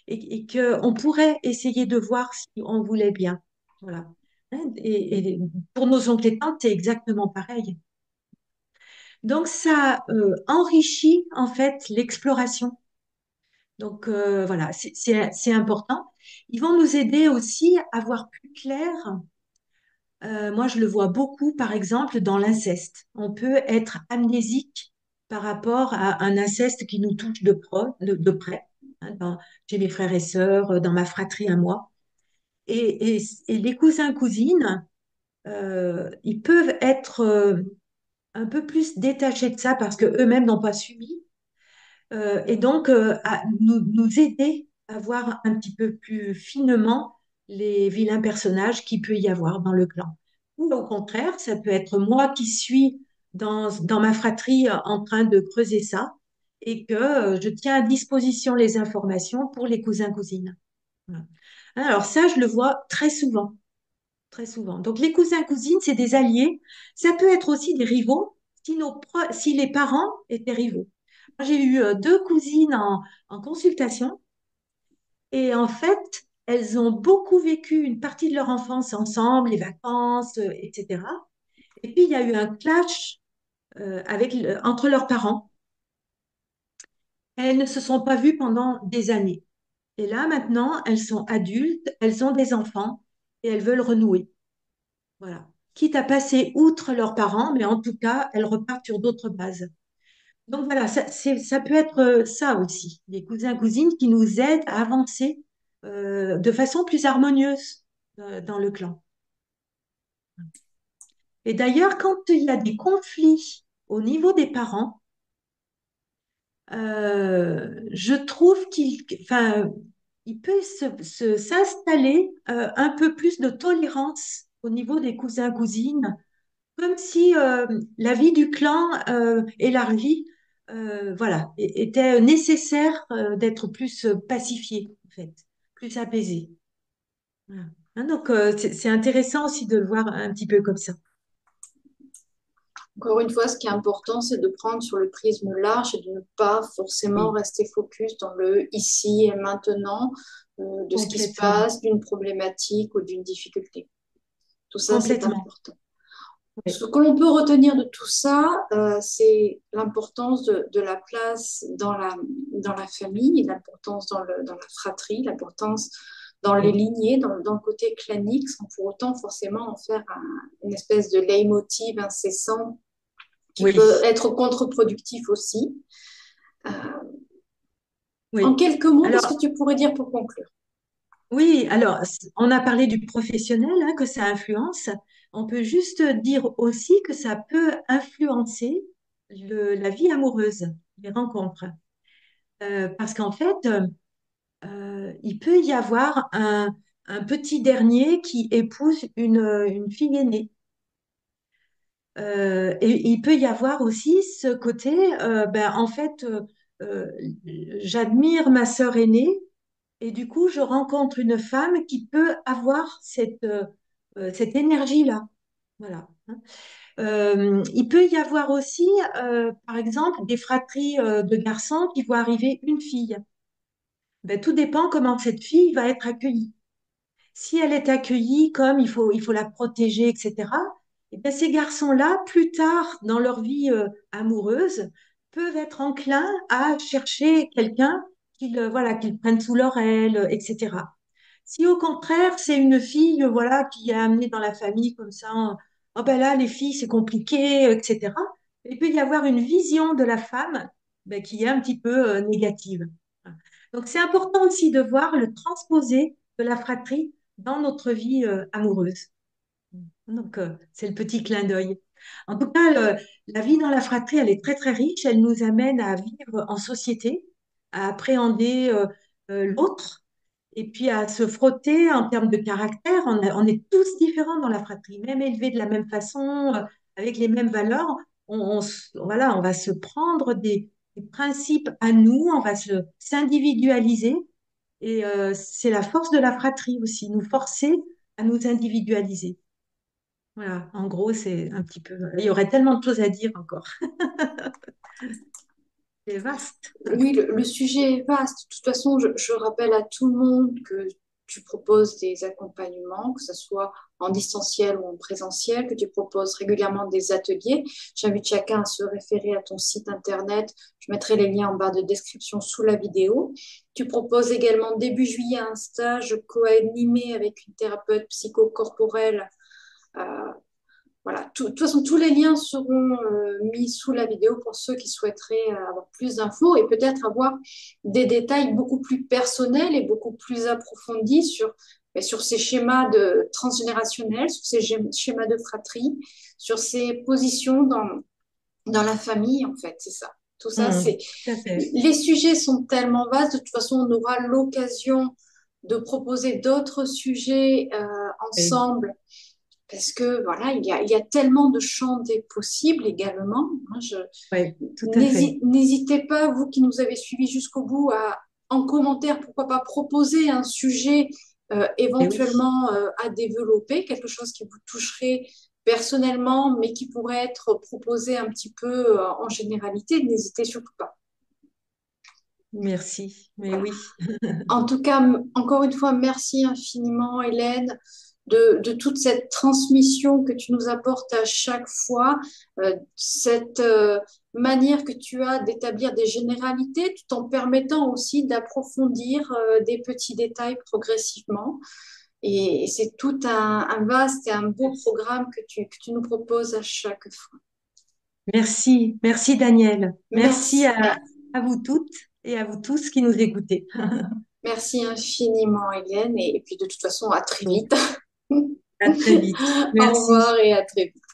et qu'on pourrait essayer de voir si on voulait bien. Voilà. Hein, et pour nos oncles et tantes, c'est exactement pareil. Donc, ça enrichit en fait l'exploration. Donc, voilà, c'est important. Ils vont nous aider aussi à voir plus clair moi, je le vois beaucoup, par exemple, dans l'inceste. On peut être amnésique par rapport à un inceste qui nous touche de près, hein, chez mes frères et sœurs, dans ma fratrie à moi. Et les cousins, cousines, ils peuvent être un peu plus détachés de ça parce qu'eux-mêmes n'ont pas subi. Et donc, à nous aider à voir un petit peu plus finement les vilains personnages qu'il peut y avoir dans le clan. Ou au contraire, ça peut être moi qui suis dans ma fratrie en train de creuser ça et que je tiens à disposition les informations pour les cousins, cousines. Voilà. Alors ça, je le vois très souvent, très souvent. Donc les cousins, cousines, c'est des alliés. Ça peut être aussi des rivaux si les parents étaient rivaux. Moi, j'ai eu deux cousines en consultation et en fait, elles ont beaucoup vécu une partie de leur enfance ensemble, les vacances, etc. Et puis, il y a eu un clash entre leurs parents. Elles ne se sont pas vues pendant des années. Et là, maintenant, elles sont adultes, elles ont des enfants et elles veulent renouer. Voilà. Quitte à passer outre leurs parents, mais en tout cas, elles repartent sur d'autres bases. Donc voilà, ça peut être ça aussi, des cousins, cousines qui nous aident à avancer de façon plus harmonieuse dans le clan. Et d'ailleurs, quand il y a des conflits au niveau des parents, je trouve enfin, il peut s'installer un peu plus de tolérance au niveau des cousins, cousines, comme si la vie du clan élargi, voilà, était nécessaire d'être plus pacifié, en fait, plus apaisé. Voilà. Hein, donc, c'est intéressant aussi de le voir un petit peu comme ça. Encore une fois, ce qui est important, c'est de prendre sur le prisme large et de ne pas forcément Oui, rester focus dans le ici et maintenant de ce qui se complètement, passe, d'une problématique ou d'une difficulté. Tout ça, c'est complètement. important. Ce Oui, que l'on peut retenir de tout ça, c'est l'importance de la place dans la famille, l'importance dans la fratrie, l'importance dans les oui, lignées, dans le côté clanique, sans pour autant forcément en faire une espèce de leitmotiv incessant qui oui, peut être contre-productif aussi. Euh, en oui. quelques mots, qu'est-ce Alors, que tu pourrais dire pour conclure? oui, alors, on a parlé du professionnel, hein, que ça influence. On peut juste dire aussi que ça peut influencer la vie amoureuse, les rencontres. Parce qu'en fait, il peut y avoir un petit dernier qui épouse une fille aînée. Et il peut y avoir aussi ce côté, ben, en fait, euh, j'admire ma sœur aînée et du coup, je rencontre une femme qui peut avoir cette énergie-là. Voilà. Hein. Il peut y avoir aussi, par exemple, des fratries de garçons qui voient arriver une fille. Ben, tout dépend comment cette fille va être accueillie. Si elle est accueillie comme il faut la protéger, etc., et bien ces garçons-là, plus tard dans leur vie amoureuse, peuvent être enclins à chercher quelqu'un voilà, qu'ils prennent sous leur aile, etc. Si au contraire, c'est une fille voilà, qui est amenée dans la famille comme ça, oh ben là, les filles, c'est compliqué, etc., il peut y avoir une vision de la femme ben, qui est un petit peu négative. Donc, c'est important aussi de voir le transposé de la fratrie dans notre vie amoureuse. Donc, c'est le petit clin d'œil. En tout cas, la vie dans la fratrie, elle est très, très riche. Elle nous amène à vivre en société, à appréhender l'autre et puis à se frotter en termes de caractère. On est tous différents dans la fratrie, même élevés de la même façon, avec les mêmes valeurs. Voilà, on va se prendre des principes à nous, on va s'individualiser. Et c'est la force de la fratrie aussi, nous forcer à nous individualiser. Voilà, en gros, c'est un petit peu. Il y aurait tellement de choses à dire encore. C'est vaste. Oui, le sujet est vaste. De toute façon, je rappelle à tout le monde que tu proposes des accompagnements, que ce soit en distanciel ou en présentiel, que tu proposes régulièrement des ateliers. J'invite chacun à se référer à ton site internet. Je mettrai les liens en barre de description sous la vidéo. Tu proposes également début juillet un stage co-animé avec une thérapeute psychocorporelle Voilà. De toute façon, tous les liens seront mis sous la vidéo pour ceux qui souhaiteraient avoir plus d'infos et peut-être avoir des détails beaucoup plus personnels et beaucoup plus approfondis sur ces schémas transgénérationnels, sur ces schémas de fratrie, sur ces positions dans la famille, en fait, c'est ça. Tout ça, c'est... Tout à fait. Les sujets sont tellement vastes, de toute façon, on aura l'occasion de proposer d'autres sujets Oui, ensemble parce que voilà, il y a tellement de champs des possibles également. oui, tout à fait. N'hésitez pas, vous qui nous avez suivis jusqu'au bout, en commentaire, pourquoi pas proposer un sujet Et oui, éventuellement à développer, quelque chose qui vous toucherait personnellement, mais qui pourrait être proposé un petit peu en généralité. N'hésitez surtout pas. merci. Mais Voilà. oui. En tout cas, encore une fois, merci infiniment, Hélène, de toute cette transmission que tu nous apportes à chaque fois, cette manière que tu as d'établir des généralités, tout en permettant aussi d'approfondir des petits détails progressivement. Et c'est tout un vaste et un beau programme que tu nous proposes à chaque fois. Merci, merci Daniel. Merci Merci, à vous toutes et à vous tous qui nous écoutez. merci infiniment, Hélène, et puis de toute façon, à très vite. À très vite. Au revoir Merci. et à très vite.